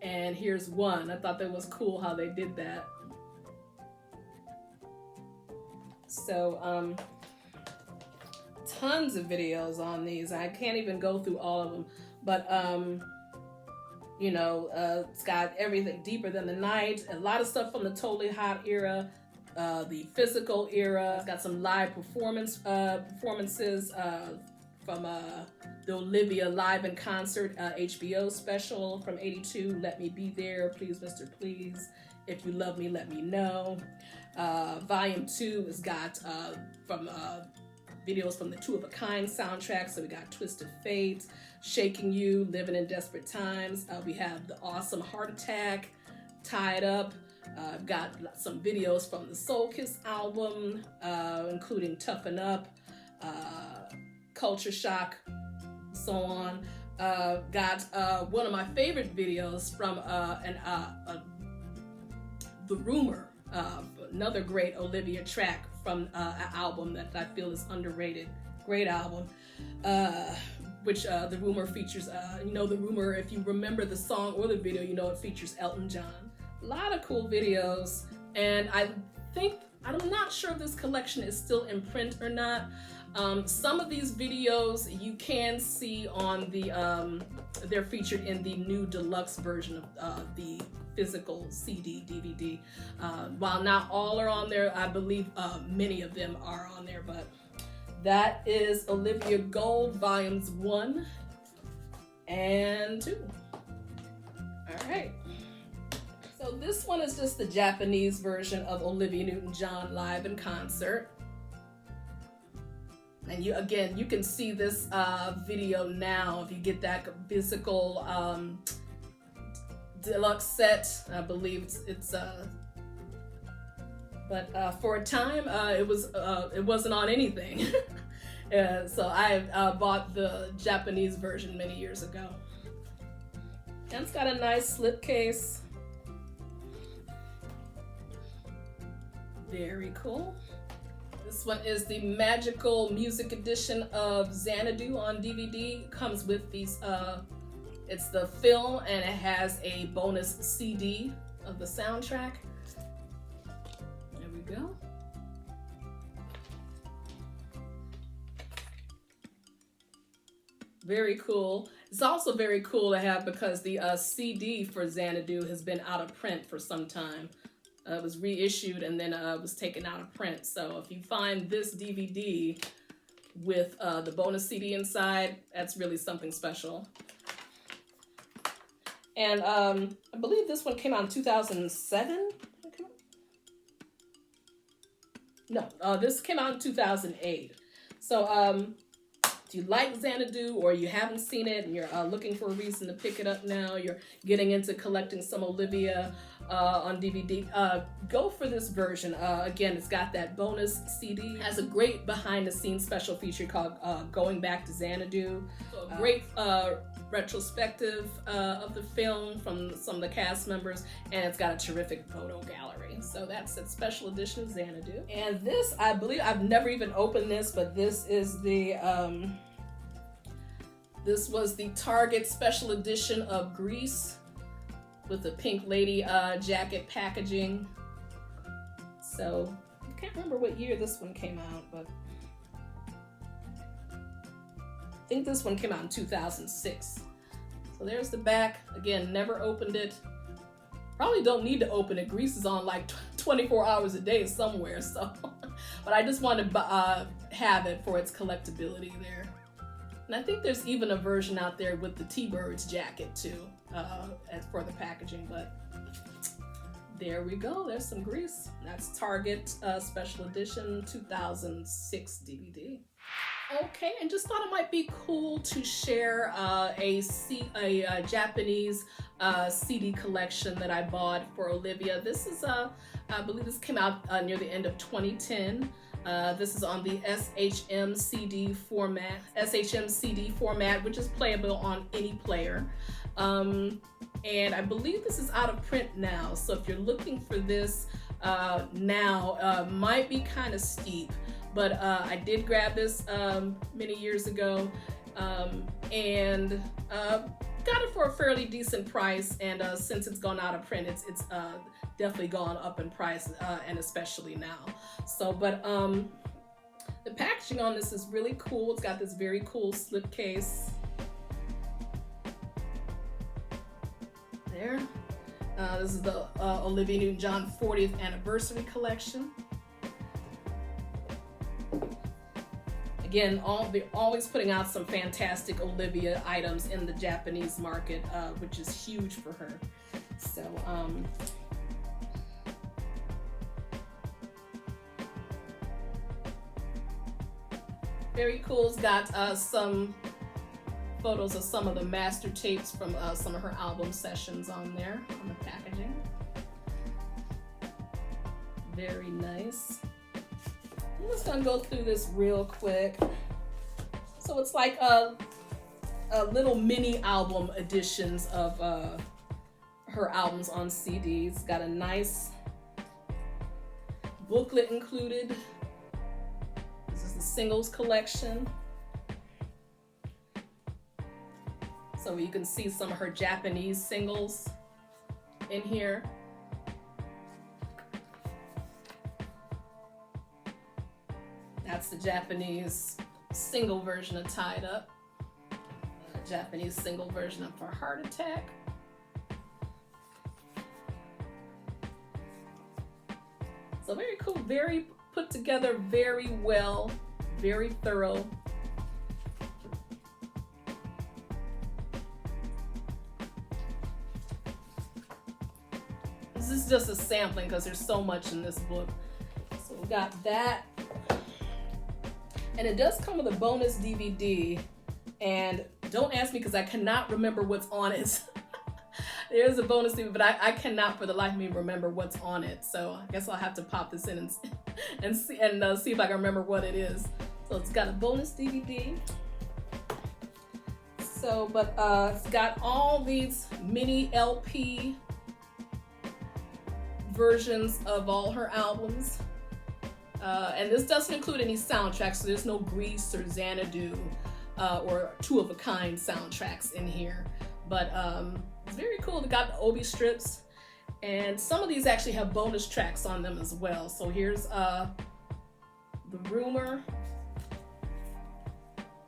And here's 1. I thought that was cool how they did that. So tons of videos on these. I can't even go through all of them, but you know, it's got everything. Deeper Than the Night, a lot of stuff from the Totally Hot era, the Physical era. It's got some live performances from the Olivia Live in Concert HBO special from '82. Let Me Be There, Please Mr. Please, If You Love Me Let Me Know. Volume 2 has got from videos from the Two of a Kind soundtrack. So we got Twist of Fate, Shaking You, Living in Desperate Times. We have the awesome Heart Attack, Tied Up. I've got some videos from the Soul Kiss album, including Toughen Up, Culture Shock, so on. Got one of my favorite videos from The Rumor, another great Olivia track from an album that I feel is underrated. Great album. Which The Rumor features, you know, The Rumor, if you remember the song or the video, you know it features Elton John. A lot of cool videos, and I'm not sure if this collection is still in print or not. Some of these videos you can see on the, they're featured in the new deluxe version of the physical CD, DVD. While not all are on there, I believe many of them are on there, but that is Olivia Gold Volumes 1 and 2. All right. So this one is just the Japanese version of Olivia Newton-John live in concert. And you can see this video now if you get that physical deluxe set. I believe it's but for a time it wasn't on anything. So I bought the Japanese version many years ago. And it's got a nice slipcase. Very cool. This one is the Magical Music Edition of Xanadu on DVD. It comes with these, it's the film, and it has a bonus CD of the soundtrack. There we go. Very cool. It's also very cool to have because the CD for Xanadu has been out of print for some time. It was reissued and then was taken out of print. So if you find this DVD with the bonus CD inside, that's really something special. And I believe this one came out in 2007. No, this came out in 2008. So if you like Xanadu or you haven't seen it and you're looking for a reason to pick it up now, you're getting into collecting some Olivia on DVD, go for this version. Again, it's got that bonus CD. It has a great behind-the-scenes special feature called Going Back to Xanadu. So a great retrospective of the film from some of the cast members, and it's got a terrific photo gallery. So that's a special edition of Xanadu. And this, I believe, I've never even opened this, but this is the this was the Target special edition of Grease with the Pink Lady jacket packaging. So I can't remember what year this one came out, but I think this one came out in 2006. So there's the back. Again, never opened it. Probably don't need to open it. Grease is on like 24 hours a day somewhere, so. But I just wanted to have it for its collectability there. And I think there's even a version out there with the T-Birds jacket too, as for the packaging, but There we go. There's some grease. That's Target Special Edition 2006 DVD. Okay, and just thought it might be cool to share a Japanese CD collection that I bought for Olivia. This is, I believe this came out near the end of 2010. This is on the SHM CD format, which is playable on any player. And I believe this is out of print now. So if you're looking for this now, might be kind of steep. But I did grab this many years ago and got it for a fairly decent price. And since it's gone out of print, it's definitely gone up in price, and especially now. So, but the packaging on this is really cool. It's got this very cool slipcase. There. This is the Olivia Newton-John 40th anniversary collection. Again, they're always putting out some fantastic Olivia items in the Japanese market, which is huge for her. So, very cool. It's got some photos of some of the master tapes from some of her album sessions on there, on the packaging. Very nice. I'm just gonna go through this real quick. So it's like a little mini album editions of her albums on CDs. It's got a nice booklet included. This is the singles collection. So you can see some of her Japanese singles in here. That's the Japanese single version of Tied Up. Japanese single version of For Heart Attack. So very cool, very put together, very well, very thorough. This is just a sampling because there's so much in this book. So we got that. And it does come with a bonus DVD. And don't ask me because I cannot remember what's on it. There's a bonus DVD, but I cannot for the life of me remember what's on it. So I guess I'll have to pop this in and see if I can remember what it is. So it's got a bonus DVD. So, but it's got all these mini LP versions of all her albums. And this doesn't include any soundtracks, so there's no Grease or Xanadu or Two of a Kind soundtracks in here. But it's very cool. They got the Obi strips, and some of these actually have bonus tracks on them as well. So here's The Rumor.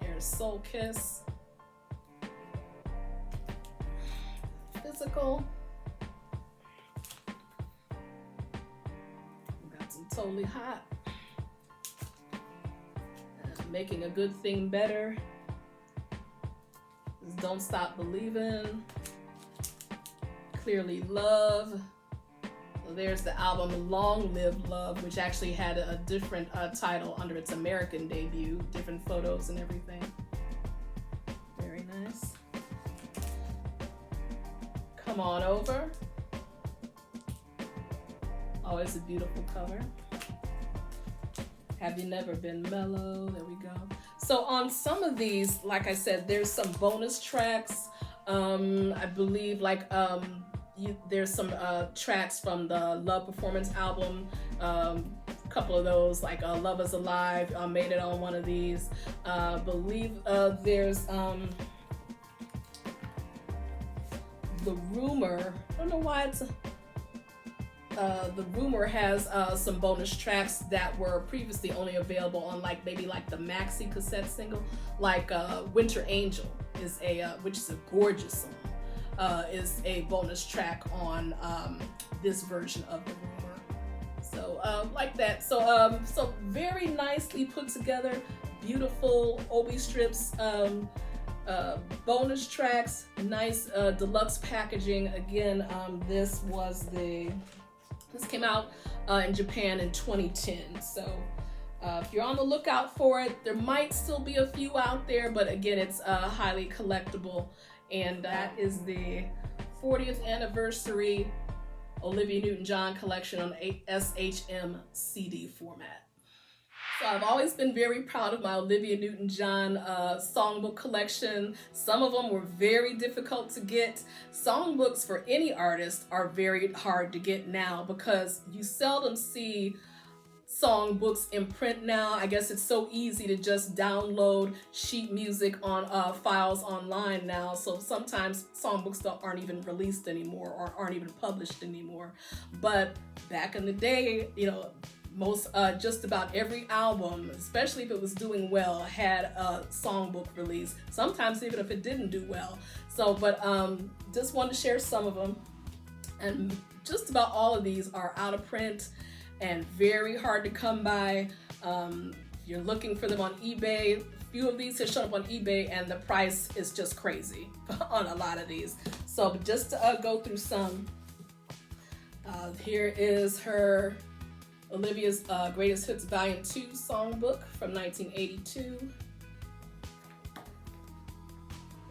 Here's Soul Kiss. Physical. We got some Totally Hot. Making a Good Thing Better. This is Don't Stop Believing. Clearly Love. So there's the album Long Live Love, which actually had a different title under its American debut, different photos and everything. Very nice. Come On Over. Always a beautiful cover. Have You Never Been Mellow? There we go. So on some of these, like I said, there's some bonus tracks. I believe there's some tracks from the Love Performance album. A couple of those, like Love Is Alive, made it on one of these. Believe there's The Rumor. I don't know why it's... The Rumor has some bonus tracks that were previously only available on maybe the maxi cassette single, like Winter Angel is which is a gorgeous song, is a bonus track on this version of The Rumor. So like that. So so very nicely put together, beautiful Obi strips, bonus tracks, nice deluxe packaging. Again, this was the This came out in Japan in 2010. So if you're on the lookout for it, there might still be a few out there, but again, it's highly collectible. And that is the 40th anniversary Olivia Newton-John collection on SHM CD format. So I've always been very proud of my Olivia Newton-John songbook collection. Some of them were very difficult to get. Songbooks for any artist are very hard to get now because you seldom see songbooks in print now. I guess it's so easy to just download sheet music on files online now. So sometimes songbooks aren't even released anymore or aren't even published anymore. But back in the day, you know, most just about every album, especially if it was doing well, had a songbook release. Sometimes even if it didn't do well. So, but just wanted to share some of them. And just about all of these are out of print and very hard to come by. If you're looking for them on eBay, a few of these have shown up on eBay and the price is just crazy on a lot of these. So just to go through some, here is her Olivia's Greatest Hits Volume 2 songbook from 1982.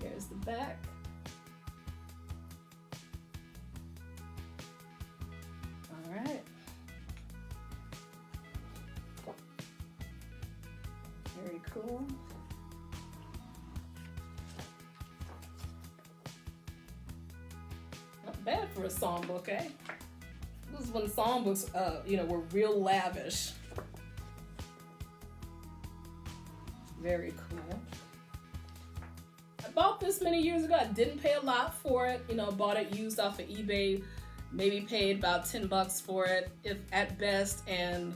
Here's the back. All right. Very cool. Not bad for a songbook, eh? This is when songbooks, you know, were real lavish. Very cool. I bought this many years ago. I didn't pay a lot for it. You know, bought it used off of eBay. Maybe paid about $10 for it, if at best. And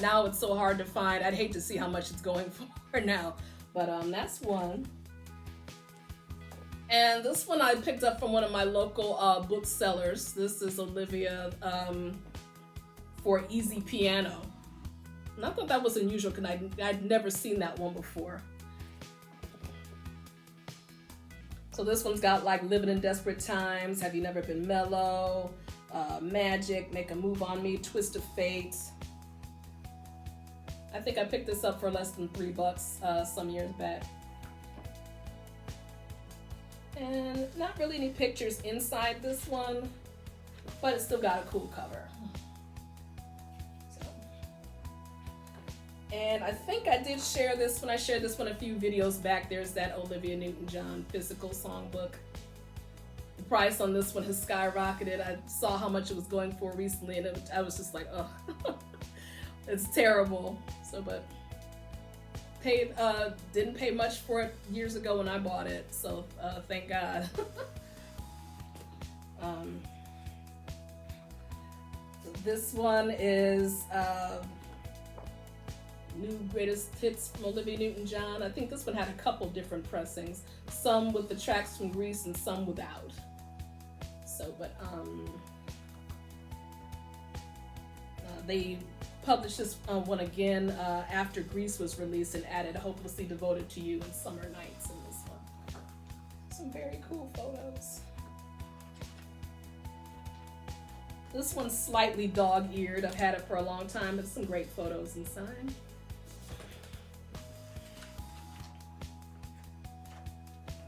now it's so hard to find. I'd hate to see how much it's going for now. But that's one. And this one I picked up from one of my local booksellers. This is Olivia for Easy Piano. And I thought that was unusual because I'd never seen that one before. So this one's got like Living in Desperate Times, Have You Never Been Mellow, Magic, Make a Move on Me, Twist of Fate. I think I picked this up for less than $3 some years back. And not really any pictures inside this one, but it's still got a cool cover. So. And I think I did share this when I shared this one a few videos back. There's that Olivia Newton-John physical songbook. The price on this one has skyrocketed. I saw how much it was going for recently, and I was just like, oh, it's terrible. So, but didn't pay much for it years ago when I bought it, so thank God. This one is new greatest hits from Olivia Newton-John. I think this one had a couple different pressings, some with the tracks from Grease and some without. So, but they published this one again after Grease was released and added Hopelessly Devoted to You and Summer Nights in this one. Some very cool photos. This one's slightly dog-eared. I've had it for a long time, but some great photos inside.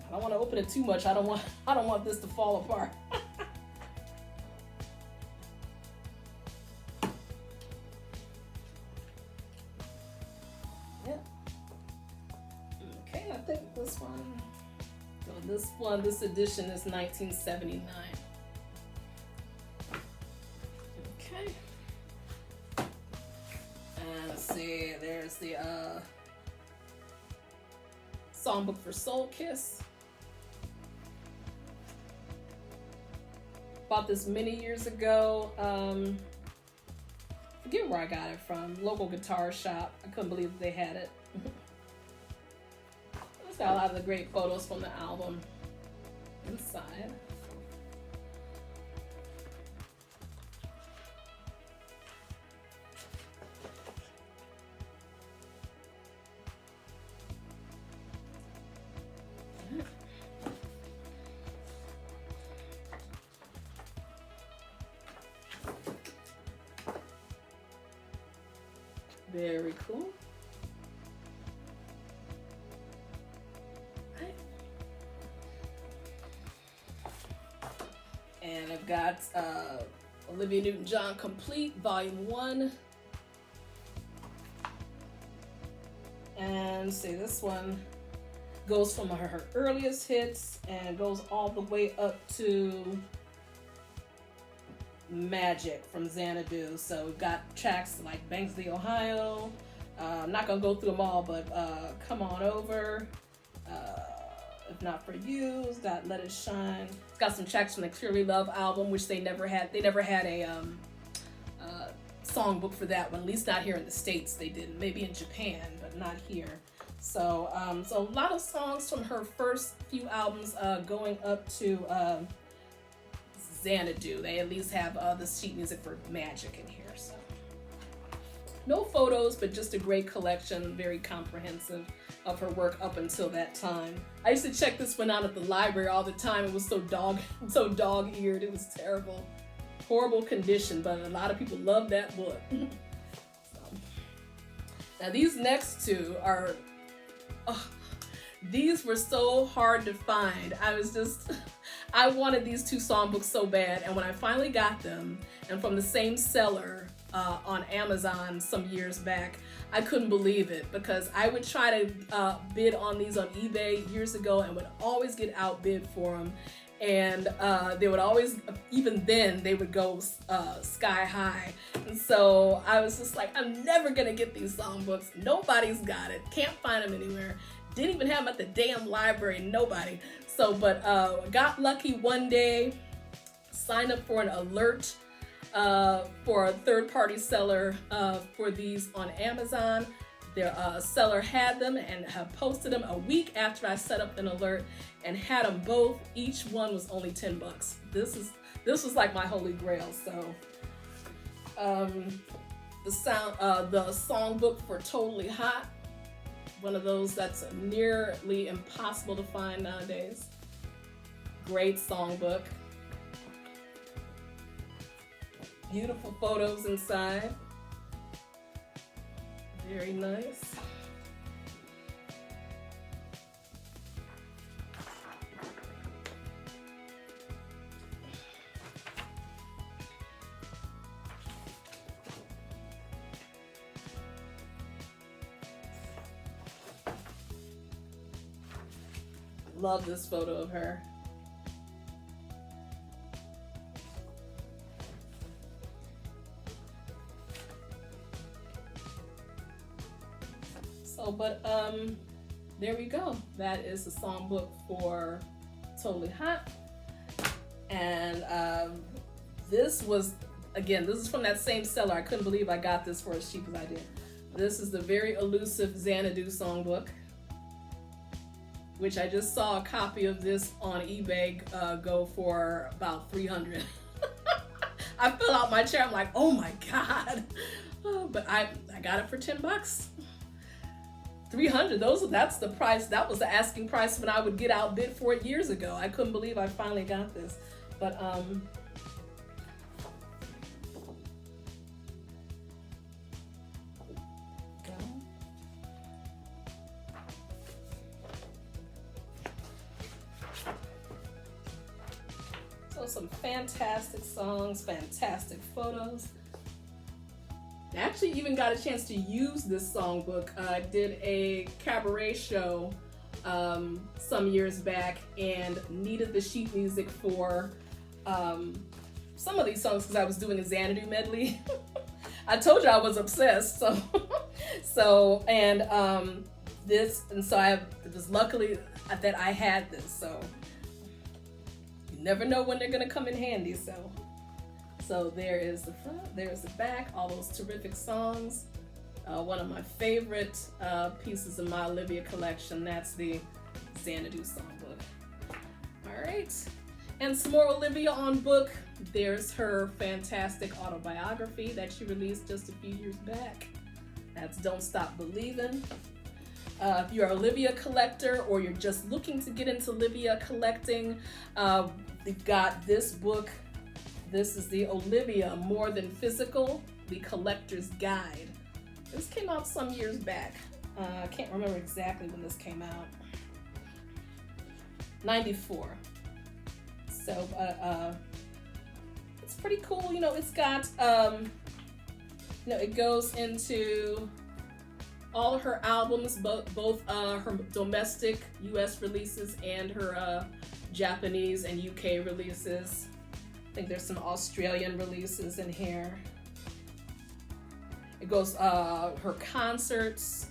I don't want to open it too much. I don't want this to fall apart. This edition is 1979. Okay. And let's see, there's the songbook for Soul Kiss. Bought this many years ago. Forget where I got it from. Local guitar shop. I couldn't believe they had it. It's got a lot of the great photos from the album inside. Very cool. Right. And I've got Olivia Newton-John Complete, Volume 1. And see, this one goes from her earliest hits and goes all the way up to Magic from Xanadu. So we've got tracks like Banks of the Ohio. I'm not gonna go through them all, but Come On Over. If Not For You. It's got Let It Shine. It's got some tracks from the Clearly Love album, which they never had. They never had a songbook for that one. At least not here in the States. They did. Maybe in Japan, but not here. So, so a lot of songs from her first few albums, going up to Xanadu. They at least have the sheet music for Magic in here. So, no photos, but just a great collection, very comprehensive of her work up until that time. I used to check this one out at the library all the time. It was so dog-eared. It was terrible, horrible condition, but a lot of people love that book. So. Now these next two are, these were so hard to find. I wanted these two songbooks so bad, and when I finally got them, and from the same seller on Amazon some years back, I couldn't believe it, because I would try to bid on these on eBay years ago and would always get outbid for them. And they would always, even then, they would go sky high. And so I was just like, I'm never gonna get these songbooks. Nobody's got it. Can't find them anywhere. Didn't even have them at the damn library. Nobody. So, but got lucky one day, signed up for an alert for a third-party seller for these on Amazon. Their seller had them and have posted them a week after I set up an alert, and had them both. Each one was only $10. This was like my holy grail. So the songbook for Totally Hot, one of those that's nearly impossible to find nowadays. Great songbook. Beautiful photos inside. Very nice. Love this photo of her. So, but there we go. That is the songbook for Totally Hot. And this was, again, this is from that same seller. I couldn't believe I got this for as cheap as I did. This is the very elusive Xanadu songbook, which I just saw a copy of this on eBay go for about $300. I fell out my chair. I'm like, oh my God. But I got it for $10. $300, that's the price. That was the asking price when I would get outbid for it years ago. I couldn't believe I finally got this. But so some fantastic songs, fantastic photos. I actually even got a chance to use this songbook. I did a cabaret show some years back and needed the sheet music for some of these songs because I was doing a Xanadu medley. I told you I was obsessed, so it was luckily that I had this. So you never know when they're gonna come in handy. So there is the front, there's the back, all those terrific songs. One of my favorite pieces of my Olivia collection, that's the Xanadu songbook. All right, and some more Olivia on book. There's her fantastic autobiography that she released just a few years back. That's Don't Stop Believing. If you're an Olivia collector or you're just looking to get into Olivia collecting, we've got this book. This is the Olivia More Than Physical, the Collector's Guide This came out some years back. I can't remember exactly when this came out. 94. So, it's pretty cool. You know, it's got, you know, it goes into all of her albums, both her domestic US releases and her Japanese and UK releases. I think there's some Australian releases in here. It goes her concerts,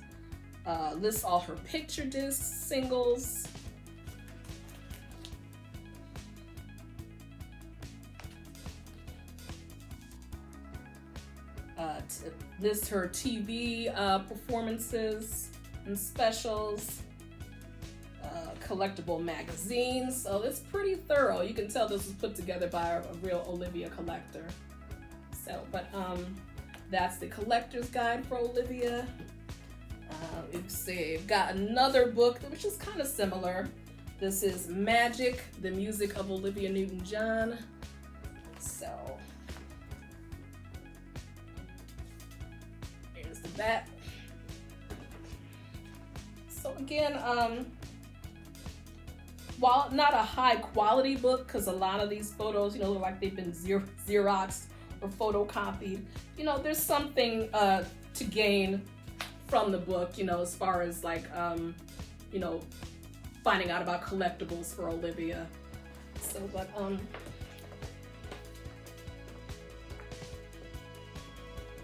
lists all her picture discs, singles. Lists her TV performances and specials, collectible magazines. So it's pretty thorough. You can tell this was put together by a real Olivia collector. So, but that's the collector's guide for Olivia. We've got another book which is kind of similar. This is Magic, the Music of Olivia Newton-John. So here's the back. So again, while not a high quality book, because a lot of these photos, you know, look like they've been Xeroxed or photocopied, you know, there's something to gain from the book, you know, as far as like, you know, finding out about collectibles for Olivia. So, but,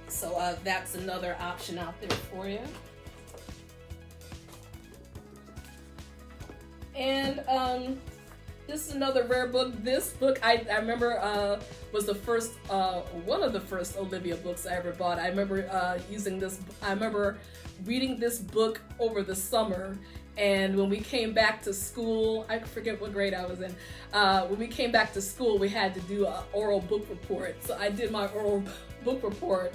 so that's another option out there for you. And this is another rare book. This book, I remember was the first, one of the first Olivia books I ever bought. I remember using this, I remember reading this book over the summer. And when we came back to school, I forget what grade I was in. When we came back to school, we had to do an oral book report. So I did my oral book report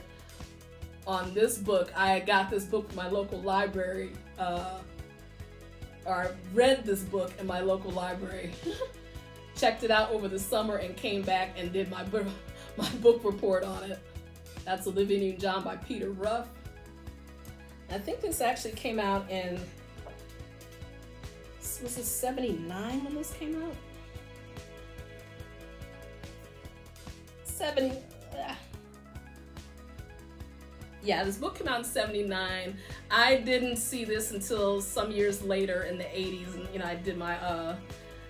on this book. I got this book from my local library, or read this book in my local library, checked it out over the summer, and came back and did my book report on it. That's Olivia Newton-John by Peter Ruff. I think this actually came out in, was it 79 when this came out? 70. Yeah, this book came out in 79. I didn't see this until some years later in the 80s, and you know, I did my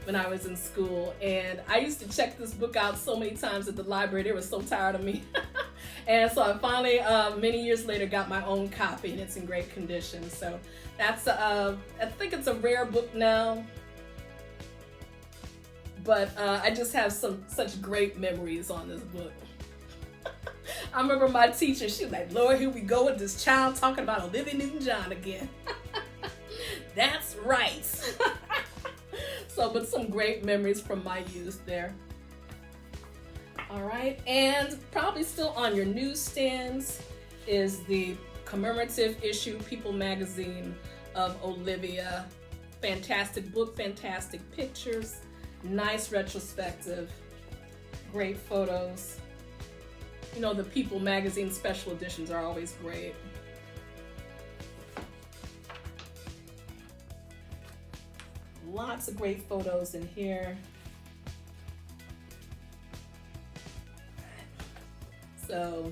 when I was in school, and I used to check this book out so many times at the library. They were so tired of me. And so I finally, many years later, got my own copy, and it's in great condition. So that's, I think it's a rare book now, but I just have such great memories on this book. I remember my teacher, she was like, Lord, here we go with this child talking about Olivia Newton-John again. That's right. So, but some great memories from my youth there. All right, and probably still on your newsstands is the commemorative issue, People magazine, of Olivia. Fantastic book, fantastic pictures, nice retrospective, great photos. You know, the People magazine special editions are always great. Lots of great photos in here. So,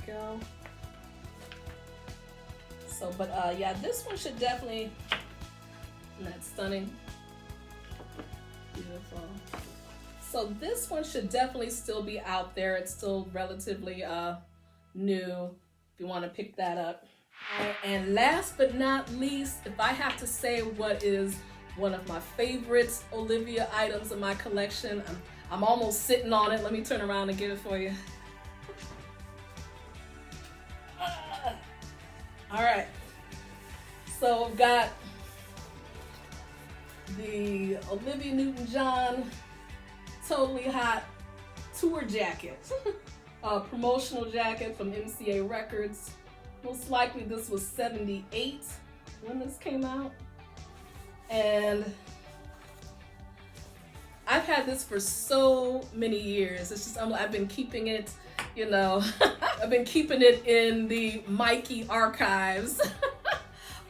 there you go. So, but yeah, this one should definitely, isn't that stunning? Beautiful. So this one should definitely still be out there. It's still relatively new if you want to pick that up. And last but not least, if I have to say what is one of my favorite Olivia items in my collection, I'm almost sitting on it. Let me turn around and get it for you. All right. So I've got the Olivia Newton-John Totally Hot tour jacket, a promotional jacket from MCA Records. Most likely this was 78 when this came out. And I've had this for so many years. It's just, I've been keeping it, you know, I've been keeping it in the Mikey archives,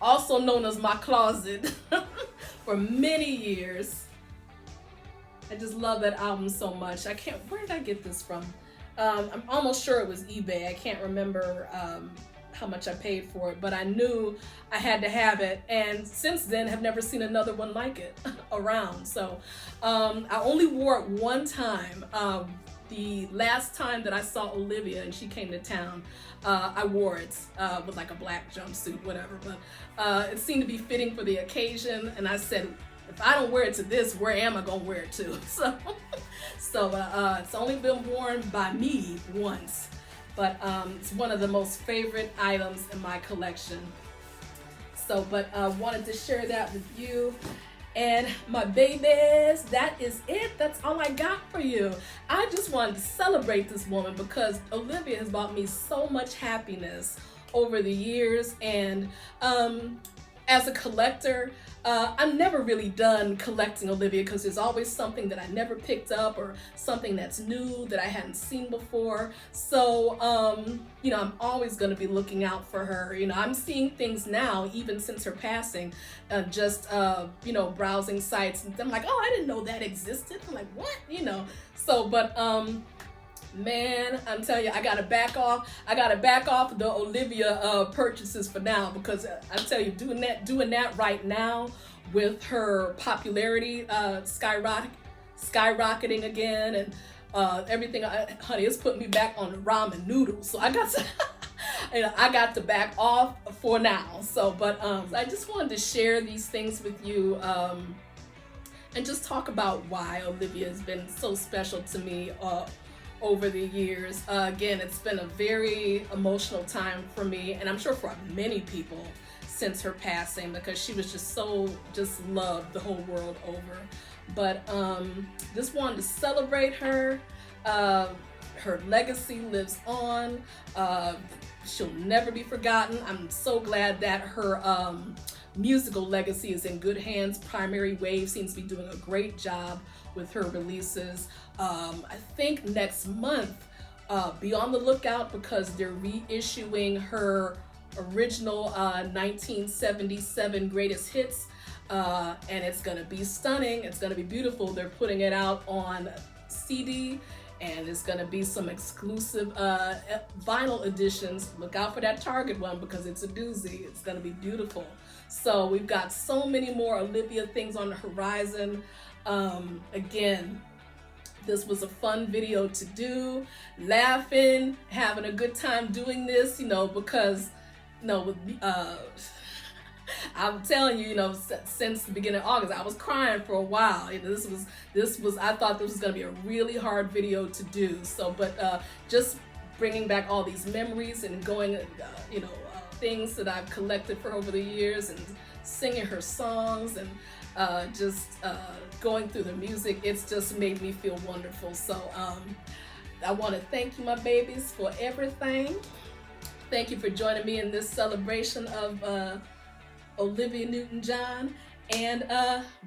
also known as my closet, for many years. I just love that album so much. Where did I get this from? I'm almost sure it was eBay. I can't remember how much I paid for it, but I knew I had to have it, and since then have never seen another one like it around. So I only wore it one time. The last time that I saw Olivia and she came to town, I wore it with like a black jumpsuit, whatever, but it seemed to be fitting for the occasion, and I said, if I don't wear it to this, where am I gonna wear it to? So it's only been worn by me once, but it's one of the most favorite items in my collection. So, but wanted to share that with you. And my babies, that is it. That's all I got for you. I just wanted to celebrate this woman because Olivia has brought me so much happiness over the years. And as a collector, I'm never really done collecting Olivia because there's always something that I never picked up or something that's new that I hadn't seen before. So, you know, I'm always going to be looking out for her. You know, I'm seeing things now, even since her passing, you know, browsing sites. And I'm like, oh, I didn't know that existed. I'm like, what? You know, so, but, man, I'm telling you, I gotta back off the Olivia purchases for now, because I tell you, doing that right now with her popularity skyrocketing again, and everything, honey, it's putting me back on the ramen noodles. So I got to I got to back off for now. So, but I just wanted to share these things with you and just talk about why Olivia has been so special to me over the years. Again, it's been a very emotional time for me, and I'm sure for many people since her passing, because she was just loved the whole world over. But just wanted to celebrate her. Her legacy lives on. She'll never be forgotten. I'm so glad that her musical legacy is in good hands. Primary Wave seems to be doing a great job with her releases. I think next month, be on the lookout, because they're reissuing her original 1977 greatest hits, and it's gonna be stunning. It's gonna be beautiful. They're putting it out on CD, and it's gonna be some exclusive vinyl editions. Look out for that Target one, because it's a doozy. It's gonna be beautiful. So we've got so many more Olivia things on the horizon. Again, this was a fun video to do, laughing, having a good time doing this, you know, because, you know, I'm telling you, you know, since the beginning of August, I was crying for a while. You know, I thought this was going to be a really hard video to do. So, but just bringing back all these memories and going, you know, things that I've collected for over the years, and singing her songs, and going through the music, it's just made me feel wonderful. So I want to thank you, my babies, for everything. Thank you for joining me in this celebration of Olivia Newton-John, and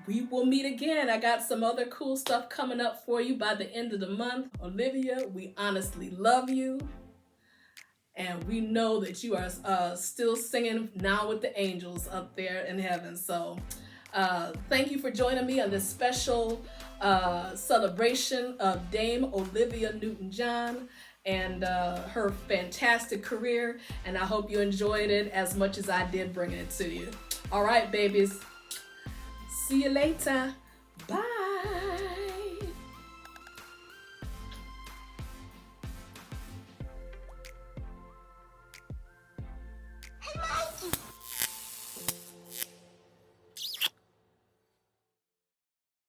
we will meet again. I got some other cool stuff coming up for you by the end of the month. Olivia, we honestly love you, and we know that you are still singing now with the angels up there in heaven. So thank you for joining me on this special celebration of Dame Olivia Newton-John and her fantastic career, and I hope you enjoyed it as much as I did bringing it to you. All right, babies. See you later. Bye.